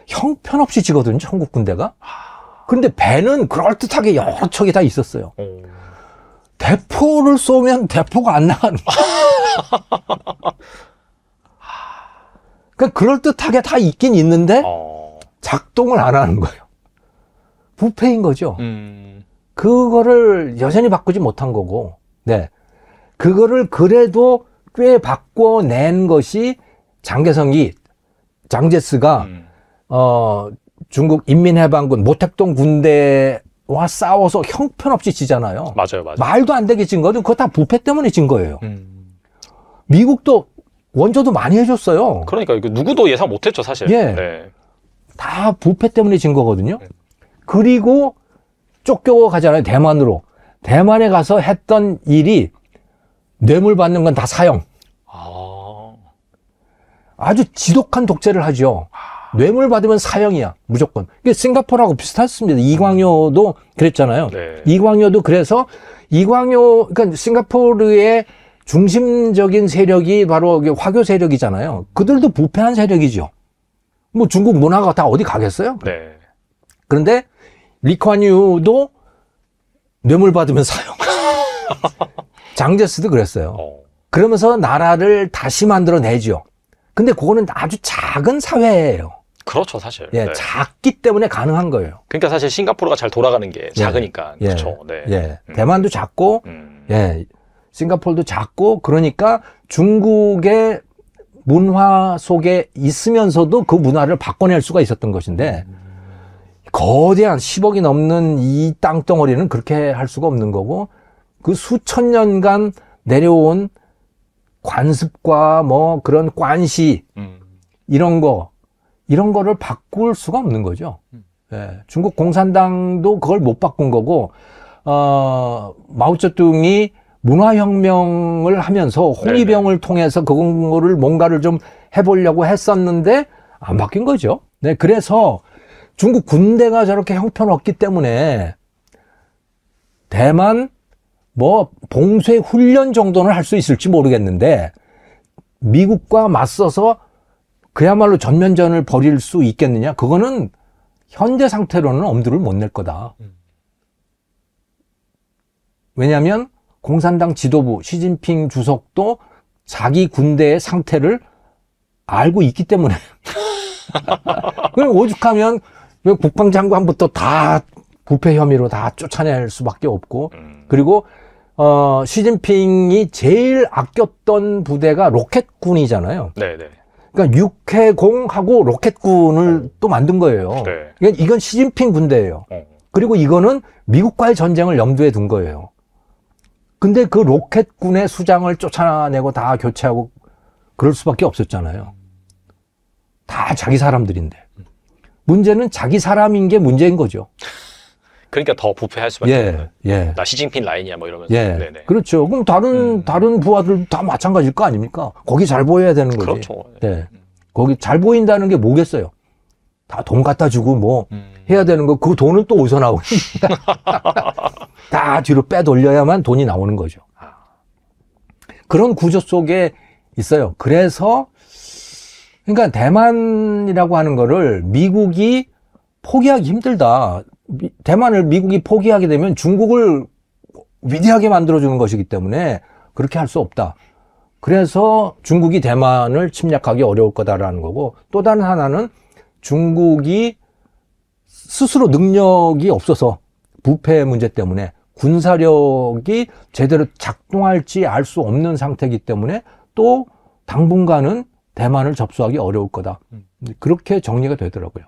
D: 형편없이 지거든요, 청국 군대가. 그런데 배는 그럴듯하게 여러 척이 다 있었어요. 대포를 쏘면 대포가 안 나가는 거예요. 그러니까 그럴듯하게 다 있긴 있는데 작동을 안 하는 거예요. 부패인 거죠. 그거를 여전히 바꾸지 못한 거고, 네. 그거를 그래도 꽤 바꿔낸 것이 장제스가, 중국 인민해방군, 모택동 군대와 싸워서 형편없이 지잖아요.
B: 맞아요.
D: 말도 안 되게 진 거는 그거 다 부패 때문에 진 거예요. 미국도 원조도 많이 해줬어요.
B: 그러니까 이거 누구도 예상 못했죠, 사실.
D: 예.
B: 네.
D: 다 부패 때문에 진 거거든요. 그리고 쫓겨가잖아요, 대만으로. 대만에 가서 했던 일이 뇌물 받는 건 다 사형. 아주 지독한 독재를 하죠. 뇌물 받으면 사형이야, 무조건. 이게 싱가포르하고 비슷했습니다. 이광효도 그랬잖아요.
B: 네.
D: 이광효도 그래서 그러니까 싱가포르의 중심적인 세력이 바로 화교 세력이잖아요. 그들도 부패한 세력이죠. 뭐 중국 문화가 다 어디 가겠어요?
B: 네.
D: 그런데 리쿠안유도 뇌물 받으면 사형. 장제스도 그랬어요. 그러면서 나라를 다시 만들어내죠. 근데 그거는 아주 작은 사회예요.
B: 그렇죠, 사실.
D: 예,
B: 네.
D: 작기 때문에 가능한 거예요.
B: 그러니까 사실 싱가포르가 잘 돌아가는 게 작으니까.
D: 예,
B: 그렇죠. 네.
D: 예. 대만도 작고, 예, 싱가포르도 작고, 그러니까 중국의 문화 속에 있으면서도 그 문화를 바꿔낼 수가 있었던 것인데, 거대한 10억이 넘는 이 땅덩어리는 그렇게 할 수가 없는 거고, 그 수천 년간 내려온 관습과 뭐 그런 관시, 이런 거를 바꿀 수가 없는 거죠. 예, 중국 공산당도 그걸 못 바꾼 거고, 마오쩌둥이 문화혁명을 하면서 홍위병을 통해서 그거를 뭔가를 좀 해보려고 했었는데 안 바뀐 거죠. 네, 그래서 중국 군대가 저렇게 형편없기 때문에 대만 뭐 봉쇄 훈련 정도는 할 수 있을지 모르겠는데 미국과 맞서서 그야말로 전면전을 벌일 수 있겠느냐? 그거는 현재 상태로는 엄두를 못 낼 거다. 왜냐하면 공산당 지도부 시진핑 주석도 자기 군대의 상태를 알고 있기 때문에. 그럼 오죽하면 국방장관부터 다 부패 혐의로 다 쫓아낼 수밖에 없고, 그리고 시진핑이 제일 아꼈던 부대가 로켓군이잖아요.
B: 네네.
D: 그러니까 육해공하고 로켓군을 또 만든 거예요.
B: 네.
D: 그러니까 이건 시진핑 군대예요. 그리고 이거는 미국과의 전쟁을 염두에 둔 거예요. 근데 그 로켓군의 수장을 쫓아내고 다 교체하고 그럴 수밖에 없었잖아요. 다 자기 사람들인데. 문제는 자기 사람인 게 문제인 거죠.
B: 그러니까 더 부패할 수밖에 없는.
D: 예.
B: 나 시진핑 라인이야 뭐 이러면서.
D: 예.
B: 네네.
D: 그렇죠. 그럼 다른 부하들 다 마찬가지일 거 아닙니까? 거기 잘 보여야 되는 거지.
B: 그렇죠.
D: 네. 거기 잘 보인다는 게 뭐겠어요? 다 돈 갖다 주고 뭐 해야 되는 거, 그 돈은 또 어디서 나오니? 다 뒤로 빼돌려야만 돈이 나오는 거죠. 그런 구조 속에 있어요. 그래서 그러니까 대만이라고 하는 거를 미국이 포기하기 힘들다. 대만을 미국이 포기하게 되면 중국을 위대하게 만들어주는 것이기 때문에 그렇게 할 수 없다. 그래서 중국이 대만을 침략하기 어려울 거다라는 거고, 또 다른 하나는 중국이 스스로 능력이 없어서 부패 문제 때문에 군사력이 제대로 작동할지 알 수 없는 상태이기 때문에 또 당분간은 대만을 접수하기 어려울 거다. 그렇게 정리가 되더라고요.